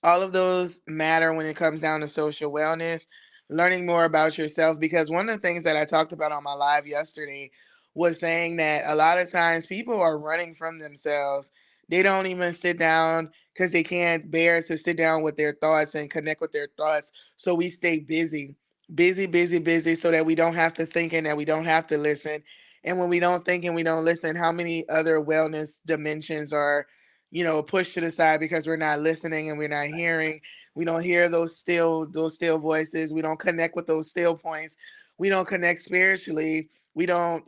All of those matter when it comes down to social wellness. Learning more about yourself, because one of the things that I talked about on my live yesterday was saying that a lot of times people are running from themselves. They don't even sit down because they can't bear to sit down with their thoughts and connect with their thoughts. So we stay busy, busy, busy, busy, so that we don't have to think and that we don't have to listen. And when we don't think and we don't listen, how many other wellness dimensions are, pushed to the side because we're not listening and we're not hearing. We don't hear those still voices. We don't connect with those still points. We don't connect spiritually. We don't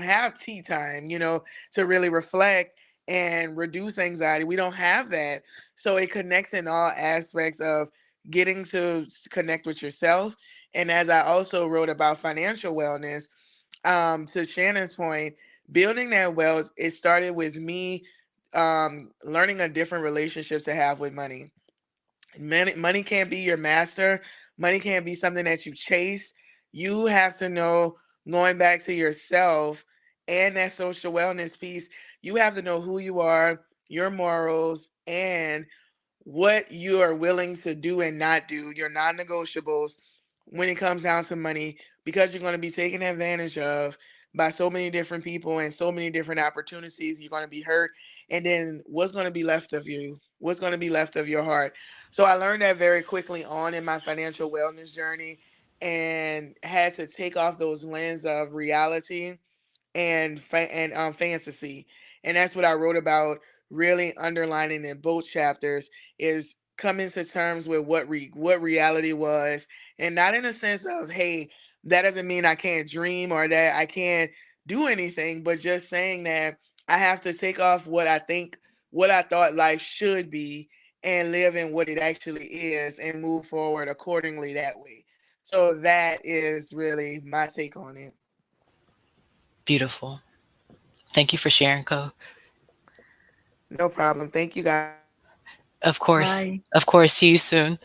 have tea time, to really reflect and reduce anxiety. We don't have that. So it connects in all aspects of getting to connect with yourself. And as I also wrote about financial wellness, to Shannon's point, building that wealth, it started with me learning a different relationship to have with money. Money can't be your master. Money can't be something that you chase. You have to know, going back to yourself and that social wellness piece, you have to know who you are, your morals, and what you are willing to do and not do, your non negotiables when it comes down to money, because you're going to be taken advantage of by so many different people and so many different opportunities. You're going to be hurt. And then what's going to be left of you? What's going to be left of your heart? So I learned that very quickly on in my financial wellness journey and had to take off those lens of reality and fantasy. And that's what I wrote about, really underlining in both chapters, is coming to terms with what reality was, and not in a sense of, hey, that doesn't mean I can't dream or that I can't do anything, but just saying that I have to take off what I thought life should be, and live in what it actually is and move forward accordingly that way. So that is really my take on it. Beautiful. Thank you for sharing, Co. No problem. Thank you guys for having me. Of course. Bye. Of course. See you soon.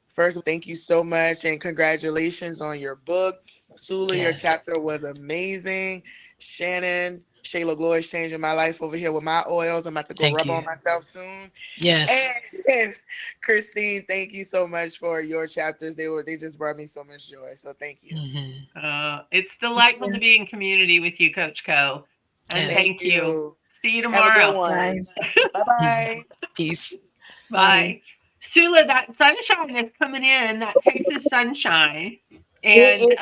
First, thank you so much and congratulations on your book. Sula, your Yes. chapter was amazing. Shannon, Shayla Glory is changing my life over here with my oils. I'm about to go Thank rub you. on myself soon. Yes. And Christine, thank you so much for your chapters. They just brought me so much joy. So thank you. Hmm. It's delightful to be in community with you, Coach Co. And Yes. Thank thank you. you. See you Have a good tomorrow. Bye. one. Bye bye. Peace. Bye. Bye. Sula, that sunshine is coming in, that Texas sunshine. And It,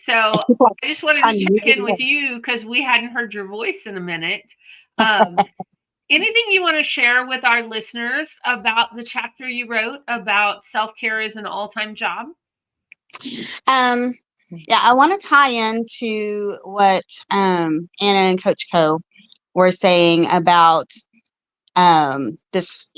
so people are I just wanted to trying to check move it in with away. you because we hadn't heard your voice in a minute. Um, Anything you want to share with our listeners about the chapter you wrote about self care as an all time job? Um, yeah, I want to tie into what Anna and Coach Co were saying about this,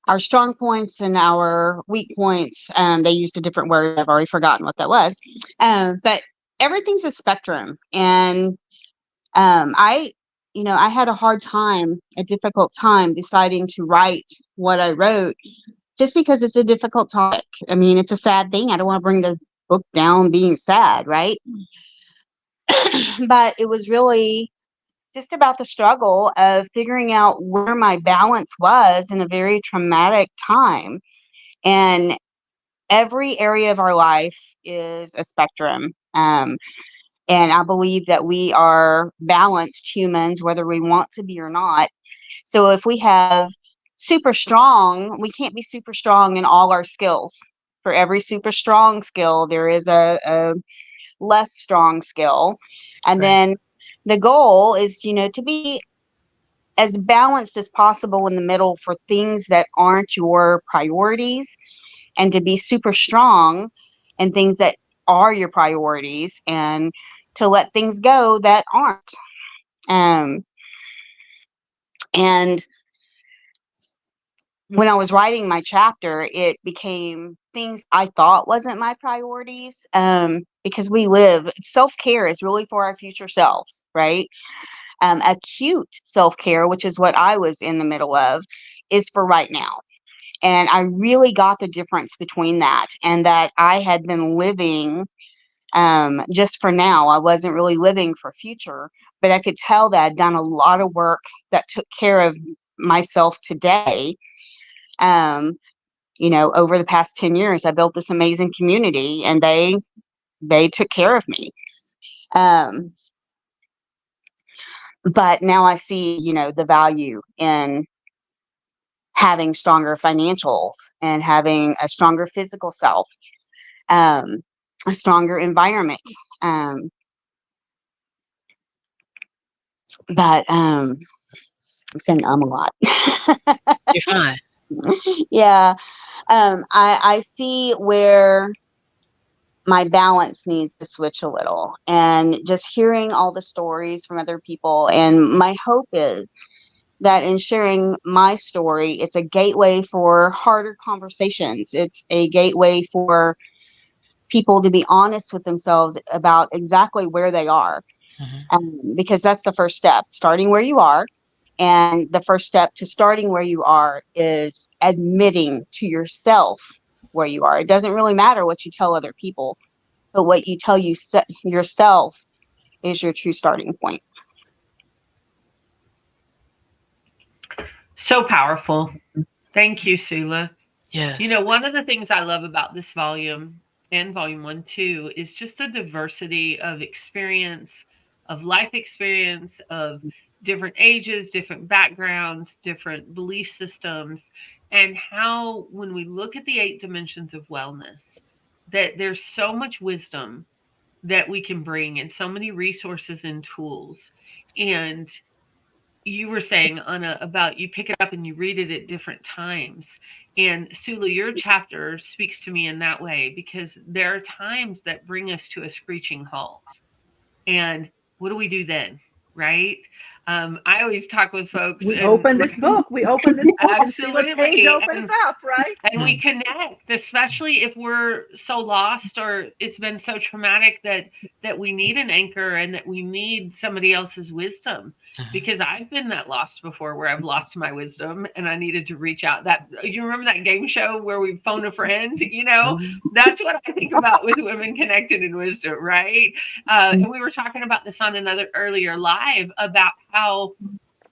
our strong points and our weak points. They used a different word. I've already forgotten what that was. But everything's a spectrum, and I, I had a difficult time deciding to write what I wrote, just because it's a difficult topic. I mean, it's a sad thing. I don't want to bring the book down being sad, right? But it was really just about the struggle of figuring out where my balance was in a very traumatic time. And every area of our life is a spectrum. And I believe that we are balanced humans, whether we want to be or not. So if we have super strong, we can't be super strong in all our skills. For every super strong skill, there is a less strong skill. And Right. then the goal is, to be as balanced as possible in the middle for things that aren't your priorities, and to be super strong in things that are your priorities, and to let things go that aren't. Um, and when I was writing my chapter, it became things I thought wasn't my priorities. Because we live, self care is really for our future selves, right? Acute self care, which is what I was in the middle of, is for right now. And I really got the difference between that, and that I had been living just for now. I wasn't really living for future, but I could tell that I'd done a lot of work that took care of myself today. Um, over the past 10 years, I built this amazing community, and they took care of me. Um, but now I see, the value in having stronger financials and having a stronger physical self, um, a stronger environment. Um, but I'm saying a lot. You're fine. Yeah. I see where my balance needs to switch a little, and just hearing all the stories from other people. And my hope is that in sharing my story, it's a gateway for harder conversations. It's a gateway for people to be honest with themselves about exactly where they are. Mhm. Because that's the first step, starting where you are. And the first step to starting where you are is admitting to yourself where you are. It doesn't really matter what you tell other people, but what you tell yourself is your true starting point. So powerful. Thank you, Sula. Yes. One of the things I love about this volume and volume one too is just the diversity of experience, of life experience, of different ages, different backgrounds, different belief systems, and how when we look at the 8 dimensions of wellness, that there's so much wisdom that we can bring and so many resources and tools. And you were saying, Anna, about you pick it up and you read it at different times. And Sula, your chapter speaks to me in that way because there are times that bring us to a screeching halt. And what do we do then? Right? I always talk with folks We and open this book. We open this book and see what page absolutely. opens up, right? And we Mm. connect, especially if we're so lost or it's been so traumatic that we need an anchor and that we need somebody else's wisdom, Mhm. because I've been that lost before where I've lost my wisdom and I needed to reach out. That, you remember that game show where we phone a friend, Mhm. that's what I think about with Women Connected in Wisdom, right? And we were talking about this on another earlier live about how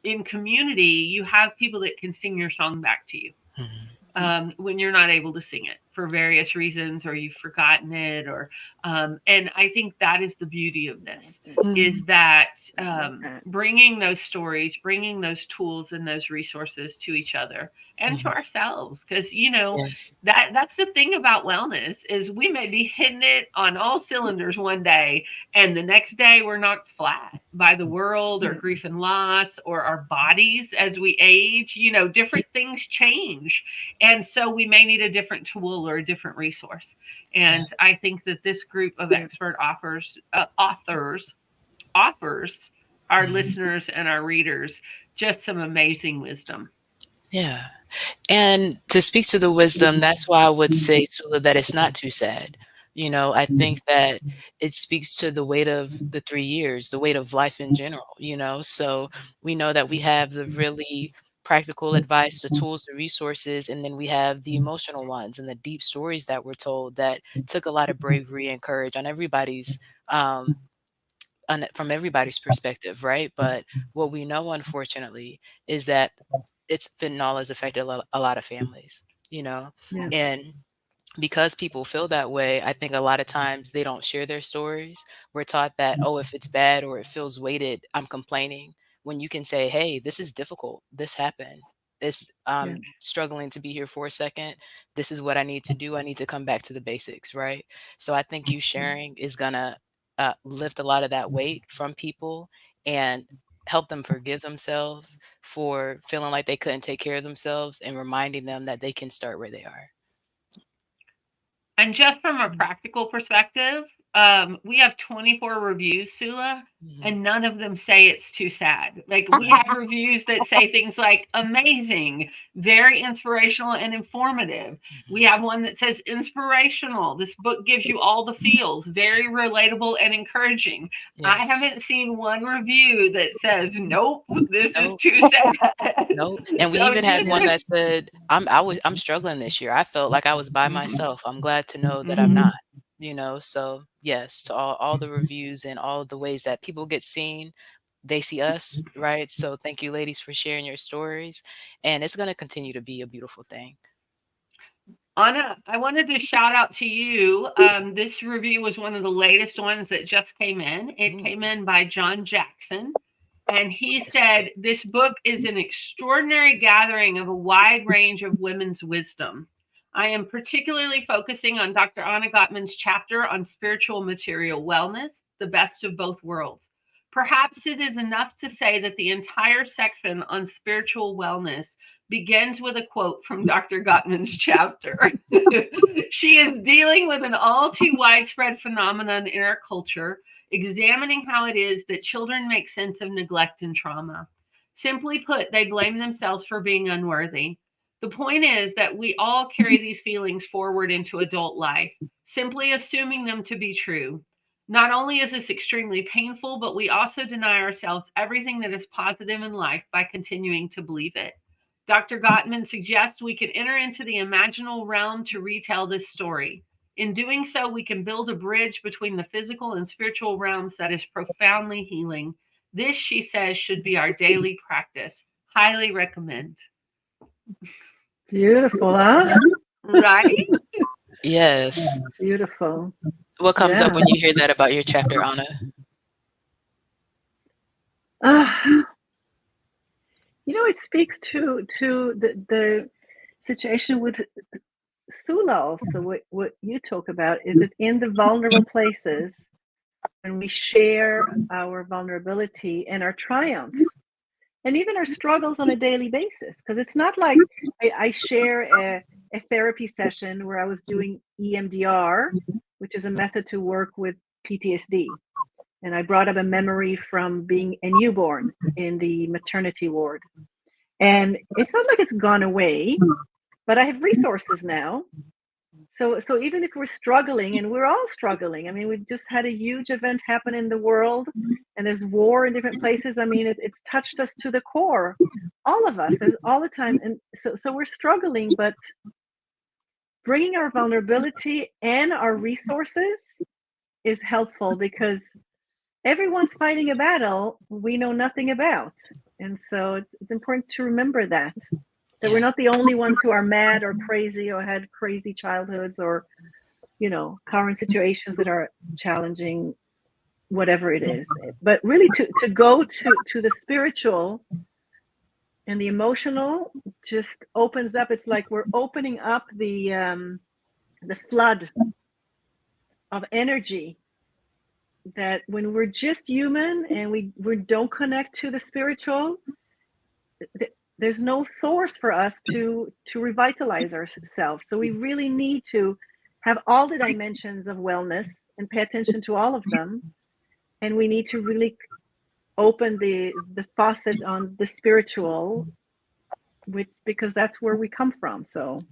in community you have people that can sing your song back to you Mhm. when you're not able to sing it for various reasons or you've forgotten it, or and I think that is the beauty of this, is Mhm. that bringing those stories, bringing those tools and those resources to each other and to Mhm. ourselves, because Yes. that's the thing about wellness is we may be hitting it on all cylinders one day and the next day we're knocked flat by the world or grief and loss or our bodies as we age. Different things change, and so we may need a different tool or a different resource. Yeah. And I think that this group of expert authors our Mhm. listeners and our readers just some amazing wisdom. Yeah. And to speak to the wisdom, that's why I would say, Sula, that it's not too sad. I think that it speaks to the weight of the 3 years, the weight of life in general, So we know that we have the really practical advice, the tools, the resources, and then we have the emotional ones and the deep stories that were told that took a lot of bravery and courage on everybody's from everybody's perspective, right? But what we know, unfortunately, is that it's fentanyl has affected a lot of families. you know? Yes. And because people feel that way, I think a lot of times they don't share their stories. We're taught that, oh, if it's bad or it feels weighted, I'm complaining. When you can say, hey, this is difficult. This happened. This Yes. struggling to be here for a second. This is what I need to do. I need to come back to the basics, right? So I think you sharing is gonna lift a lot of that weight from people and help them forgive themselves for feeling like they couldn't take care of themselves and reminding them that they can start where they are. And just from a practical perspective, we have 24 reviews, Sula, Mhm. and none of them say it's too sad. Like, we have reviews that say things like amazing, very inspirational and informative. We Mhm. have one that says inspirational. This book gives you all the feels, very relatable and encouraging. I Yes. haven't seen one review that says, nope, this is Nope. too sad. Nope. And we So even had just one Yes. that said, I'm struggling this year. I felt like I was by Mhm, myself. I'm glad to know that I'm mhm. not, So yes, to all the reviews and all the ways that people get seen, they see us, right? So thank you ladies for sharing your stories. And it's gonna continue to be a beautiful thing. Anna, I wanted to shout out to you. This review was one of the latest ones that just came in. It Ooh, came in by John Jackson, and he yes, true. said this book is an extraordinary gathering of a wide range of women's wisdom. I am particularly focusing on Dr. Anna Gottman's chapter on spiritual material wellness, the best of both worlds. Perhaps it is enough to say that the entire section on spiritual wellness begins with a quote from Dr. Gottman's chapter. She is dealing with an all too widespread phenomenon in our culture, examining how it is that children make sense of neglect and trauma. Simply put, they blame themselves for being unworthy. The point is that we all carry these feelings forward into adult life, simply assuming them to be true. Not only is this extremely painful, but we also deny ourselves everything that is positive in life by continuing to believe it. Dr. Gottman suggests we can enter into the imaginal realm to retell this story. In doing so, we can build a bridge between the physical and spiritual realms that is profoundly healing. This, she says, should be our daily practice. Highly recommend. Beautiful, huh? Right? Yes. Beautiful. What comes up Yeah. when you hear that about your chapter, Anna? Ah, it speaks to the situation with Sula also. What you talk about is that in the vulnerable places, when we share our vulnerability and our triumph, and even our struggles on a daily basis, because it's not like I share a therapy session where I was doing EMDR, which is a method to work with PTSD. And I brought up a memory from being a newborn in the maternity ward. And it's not like it's gone away, but I have resources now. So even if we're struggling, and we're all struggling, I mean, we've just had a huge event happen in the world, and there's war in different places. I mean, it's touched us to the core, all of us, and all the time. And so we're struggling, but bringing our vulnerability and our resources is helpful because everyone's fighting a battle we know nothing about. And so it's important to remember that we're Yeah. not the only ones who are mad or crazy or had crazy childhoods or current situations that are challenging, whatever it is. But really to go to the spiritual and the emotional just opens up. It's like we're opening up the flood of energy that when we're just human and we don't connect to the spiritual, there's no source for us to revitalize ourselves. So we really need to have all the dimensions of wellness and pay attention to all of them, and we need to really open the faucet on the spiritual, which because that's where we come from. So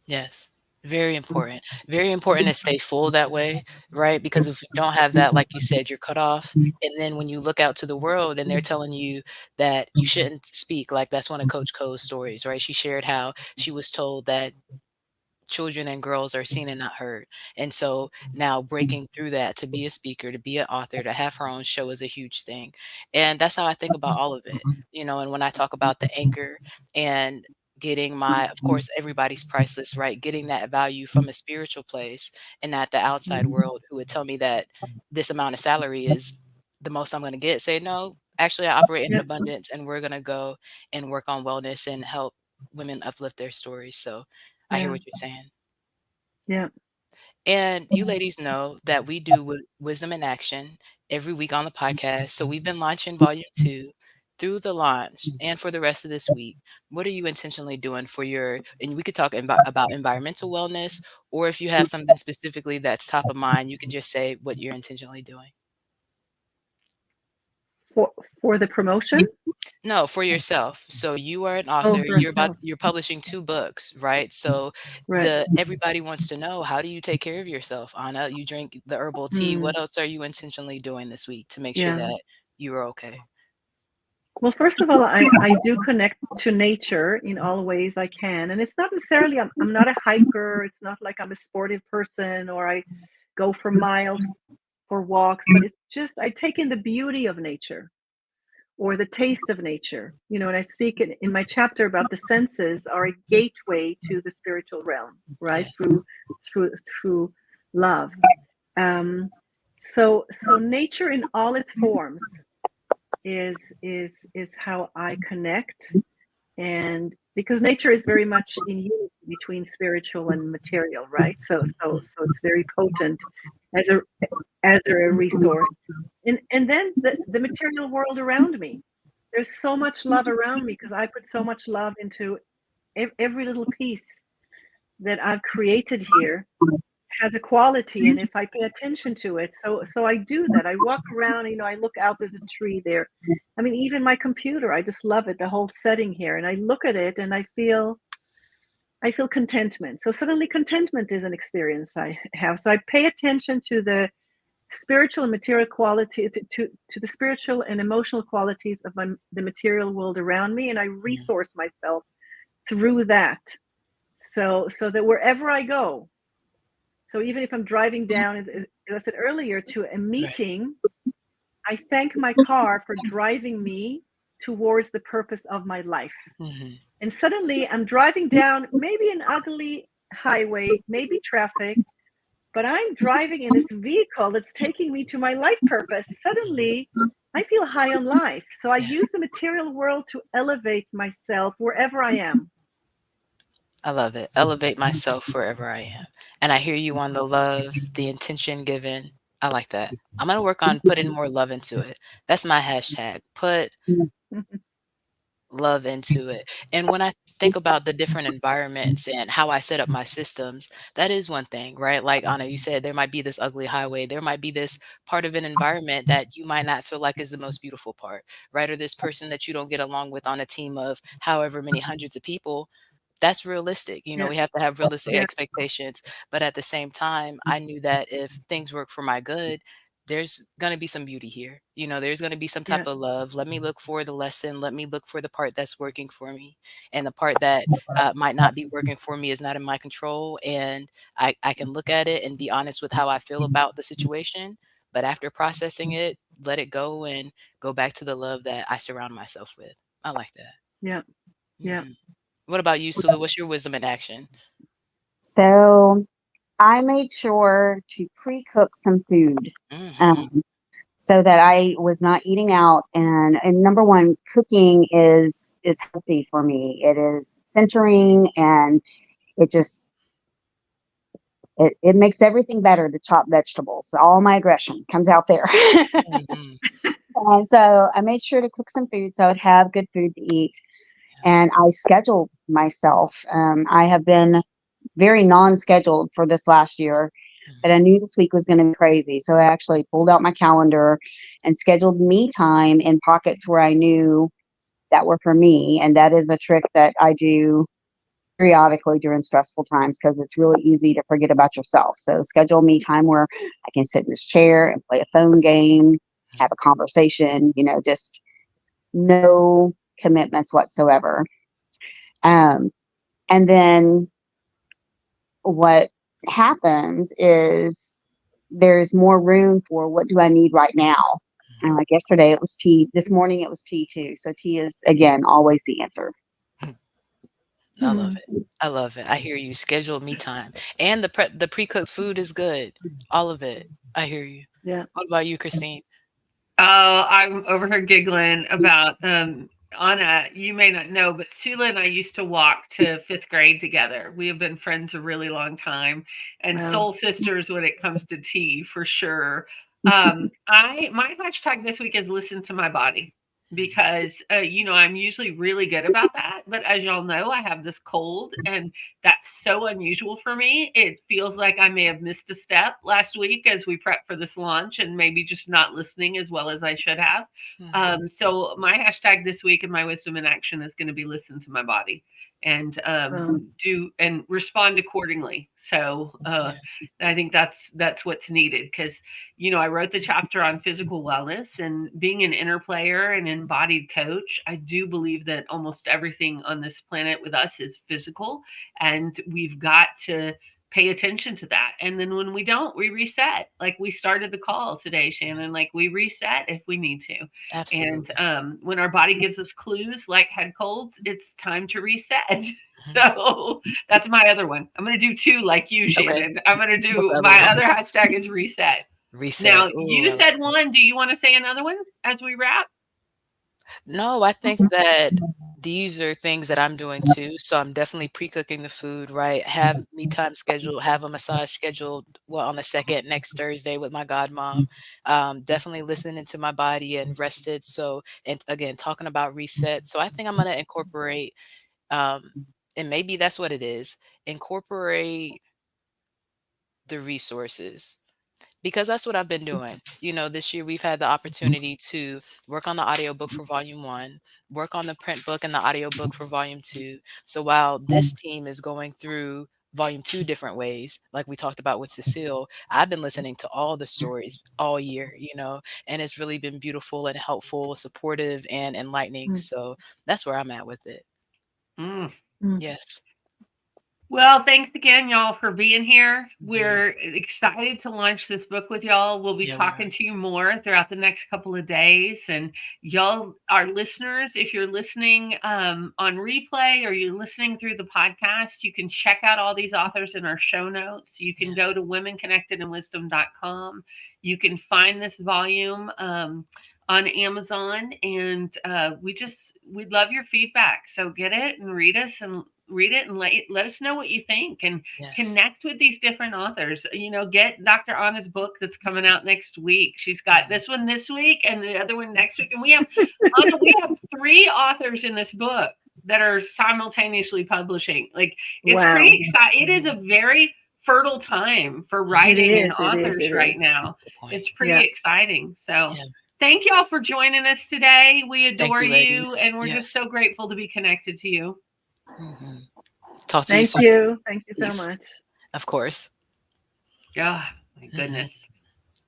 Yes. Very important. Very important to stay full that way, right? Because if you don't have that, like you said, you're cut off. And then when you look out to the world and they're telling you that you shouldn't speak, like that's one of Coach Co's stories, right? She shared how she was told that children and girls are seen and not heard. And so now breaking through that to be a speaker, to be an author, to have her own show is a huge thing. And that's how I think about all of it, And when I talk about the anchor and getting my, of course, everybody's priceless, right? Getting that value from a spiritual place and not the outside world who would tell me that this amount of salary is the most I'm going to get. Say, no, actually, I operate in Yeah. abundance and we're going to go and work on wellness and help women uplift their stories. So I hear Yeah. what you're saying. Yeah. And you ladies know that we do Wisdom in Action every week on the podcast. So we've been launching volume 2 through the launch and for the rest of this week. What are you intentionally doing for your, and we could talk about environmental wellness, or if you have something specifically that's top of mind, you can just say what you're intentionally doing. For the promotion? No, for yourself. So you are an Oh, author, for herself. you're publishing 2 books, right? So Right. the everybody wants to know, how do you take care of yourself, Anna? You drink the herbal tea. Mm, What else are you intentionally doing this week to make sure yeah. that you are okay? Well, first of all, I do connect to nature in all ways I can. And it's not necessarily, I'm not a hiker. It's not like I'm a sportive person or I go for miles for walks, but it's just I take in the beauty of nature or the taste of nature. And I speak in my chapter about the senses are a gateway to the spiritual realm, right? Yes. Through through love. Um, so nature in all its forms is how I connect, and because nature is very much in unity between spiritual and material, right? So it's very potent as a resource. And then the material world around me. There's so much love around me because I put so much love into every little piece that I've created here has a quality, and if I pay attention to it, so I do that. I walk around, I look out, there's a tree there. I mean, even my computer, I just love it, the whole setting here, and I look at it and I feel contentment. So suddenly contentment is an experience I have. So I pay attention to the spiritual and material quality to the spiritual and emotional qualities of the material world around me, and I Mhm. resource myself through that. So that wherever I go, so even if I'm driving down, as I said earlier, to a Right. meeting, I thank my car for driving me towards the purpose of my life. Mhm. And suddenly I'm driving down maybe an ugly highway, maybe traffic, but I'm driving in this vehicle that's taking me to my life purpose. Mhm. Suddenly I feel high on life. So I Yeah. use the material world to elevate myself wherever I am. I love it. Elevate myself wherever I am. And I hear you on the love, the intention given. I like that. I'm going to work on putting more love into it. That's my hashtag. Put love into it. And when I think about the different environments and how I set up my systems, that is one thing, right? Like Anna, you said there might be this ugly highway. There might be this part of an environment that you might not feel like is the most beautiful part, right? Or this person that you don't get along with on a team of however many hundreds of people. That's realistic. Yeah, We have to have realistic yeah, expectations. But at the same time, I knew that if things work for my good, there's going to be some beauty here. There's going to be some type yeah, of love. Let me look for the lesson. Let me look for the part that's working for me. And the part that might not be working for me is not in my control. And I can look at it and be honest with how I feel about the situation. But after processing it, let it go and go back to the love that I surround myself with. I like that. yeah, yeah. Mhm. What about you, Sulu? What's your wisdom in action? So I made sure to pre-cook some food. Hmm. Um, so that I was not eating out. And number one, cooking is healthy for me. It is centering, and it just it makes everything better to chop vegetables. All my aggression comes out there. Hmm. And so I made sure to cook some food so I'd have good food to eat. And I scheduled myself. I have been very non-scheduled for this last year, but I Hmm. knew this week was going to be crazy. So I actually pulled out my calendar and scheduled me time in pockets where I knew that were for me. And that is a trick that I do periodically during stressful times because it's really easy to forget about yourself. So schedule me time where I can sit in this chair and play a phone game, have a conversation, just no commitments whatsoever. Um, and then what happens is there's more room for what do I need right now. Like yesterday, it was tea. This morning, it was tea too. So tea is again always the answer. I love Mhm. it. I love it. I hear you. Schedule me time. And the pre-cooked food is good. All of it. I hear you. Yeah. What about you, Christine? Oh, I'm over here giggling about Anna. You may not know, but Sula and I used to walk to fifth grade together. We have been friends a really long time, and Wow. soul sisters when it comes to tea for sure. I my hashtag this week is listen to my body because I'm usually really good about that, but as y'all know, I have this cold, and that's so unusual for me. It feels like I may have missed a step last week as we prep for this launch and maybe just not listening as well as I should have. Mhm. So my hashtag this week and my wisdom in action is going to be listen to my body and Wow. do and respond accordingly. So Yeah. I think that's what's needed because I wrote the chapter on physical wellness and being an inner player and embodied coach. I do believe that almost everything on this planet with us is physical, and we've got to pay attention to that. And then when we don't, we reset. Like we started the call today, Yeah. Shannon, like we reset if we need to. And Absolutely. when our body gives us clues like head colds, it's time to reset. Mhm. So that's my other one. I'm going to do two like you, Okay. Shannon. I'm going to What's do the other my one? other hashtag is reset. Reset. Now, Ooh, you said one. Do you want to say another one as we wrap? no, I think that these are things that I'm doing too. So I'm definitely pre-cooking the food, right? Have me time scheduled, have a massage scheduled, well, on the second next Thursday with my godmom. Definitely listening to my body and rested. So, and again, talking about reset. So I think I'm gonna incorporate, um, and maybe that's what it is, incorporate the resources. Because that's what I've been doing. This year we've had the opportunity to work on the audiobook for volume 1, work on the print book and the audiobook for volume 2. So while this team is going through volume 2 different ways, like we talked about with Cecile, I've been listening to all the stories all year, and it's really been beautiful and helpful, supportive and enlightening. Mm. So that's where I'm at with it. Mm. Mm. Yes. Well, thanks again, y'all, for being here. Mhm. We're excited to launch this book with y'all. We'll be Yeah, we talking are. to you more throughout the next couple of days. And y'all, our listeners, if you're listening on replay or you're listening through the podcast, you can check out all these authors in our show notes. You can Yeah. go to womenconnectedinwisdom.com. You can find this volume on Amazon, and we'd love your feedback. So get it and read it and let us know what you think and Yes. connect with these different authors. Get Dr. Anna's book that's coming out next week. She's got Mhm. this one this week and the other one next week. And we have three authors in this book that are simultaneously publishing. Like it's pretty Wow. exciting. It is Mhm. a very fertile time for Mhm. It writing and is. It is. authors It right is. now. Good point. It's pretty Yeah. exciting. So Yeah. thank y'all for joining us today. We Thank adore you, you ladies. and we're just Yes. so grateful to be connected to you. Mhm. Talk to you Thank soon. you. Thank you so Peace. much. Of course. Oh, my Mhm. goodness.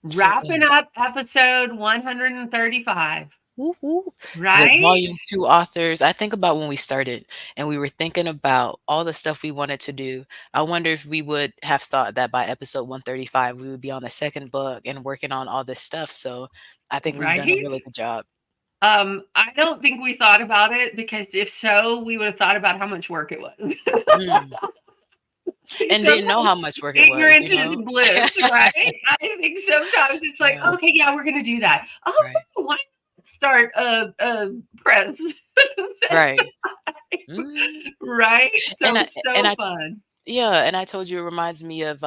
So Wrapping good. up episode 135, Woo, woo. With right? volume 2 authors, I think about when we started and we were thinking about all the stuff we wanted to do. I wonder if we would have thought that by episode 135, we would be on the second book and working on all this stuff. So I think we've done a Right? really good job. I don't think we thought about it because if so, we would have thought about how much work it was. Mm. See, And didn't know sometimes how much work it was, ignorance is bliss, right? I think sometimes it's like, Yeah, okay, yeah, we're gonna do that. Oh, right. why not start a press? Right. Mm. Right? And So I and so I fun. Yeah, and I told you it reminds me of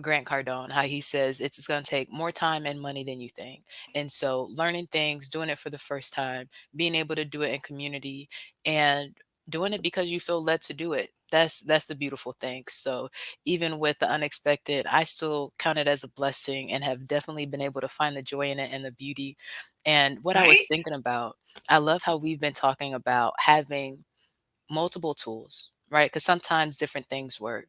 Grant Cardone, how he says it's going to take more time and money than you think. And so learning things, doing it for the first time, being able to do it in community and doing it because you feel led to do it. That's the beautiful thing. So even with the unexpected, I still count it as a blessing and have definitely been able to find the joy in it and the beauty. And what I was Right? thinking about, I love how we've been talking about having multiple tools, right? Because sometimes different things work.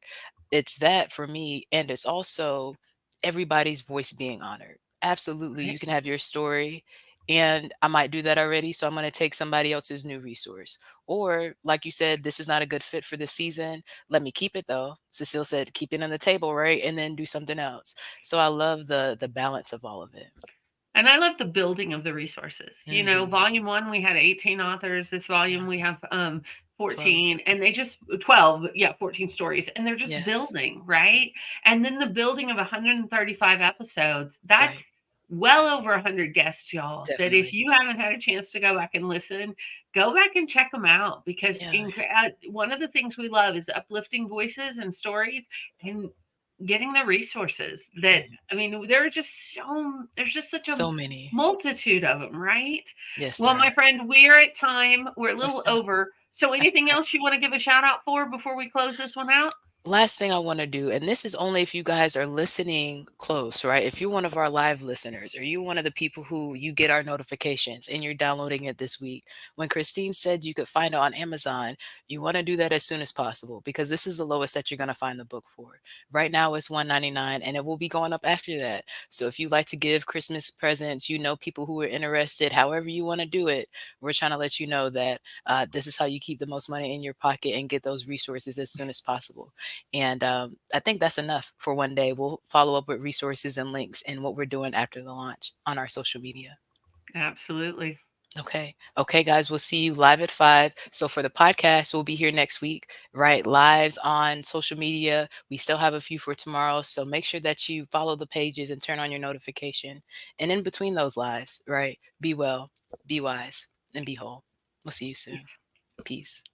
It's that for me, and it's also everybody's voice being honored. Absolutely, Right. you can have your story, and I might do that already, so I'm going to take somebody else's new resource. Or, like you said, this is not a good fit for this season. Let me keep it though. Cecile said, keep it on the table, right? And then do something else. So I love the balance of all of it. And I love the building of the resources. Hmm. Volume one, we had 18 authors. This volume, Yeah. we have 12. 14, and they just 12, yeah, 14 stories, and they're just Yes. building, right? And then the building of 135 episodes, that's Right. well over 100 guests, y'all, that if Definitely. you haven't had a chance to go back and listen, go back and check them out, because Yeah. one of the things we love is uplifting voices and stories, and getting the resources that, Mhm. I mean, there's just such a So many. multitude of them, right? Yes, Well, there my are. friend, we're at time. We're a Let's little go. over. So That's anything okay. else you want to give a shout out for before we close this one out? Last thing I want to do, and this is only if you guys are listening close, right? If you're one of our live listeners or you one of the people who you get our notifications and you're downloading it this week, when Christine said you could find it on Amazon, you want to do that as soon as possible because this is the lowest that you're going to find the book for. Right now it's 199 and it will be going up after that. So if you like to give Christmas presents, you know people who are interested, however you want to do it, we're trying to let you know that this is how you keep the most money in your pocket and get those resources as soon as possible. And I think that's enough for one day. We'll follow up with resources and links and what we're doing after the launch on our social media. Absolutely. Okay. Okay, guys, we'll see you live at 5. So for the podcast, we'll be here next week, right? Lives on social media. We still have a few for tomorrow. So make sure that you follow the pages and turn on your notification. And in between those lives, right? Be well, be wise, and be whole. We'll see you soon. Peace.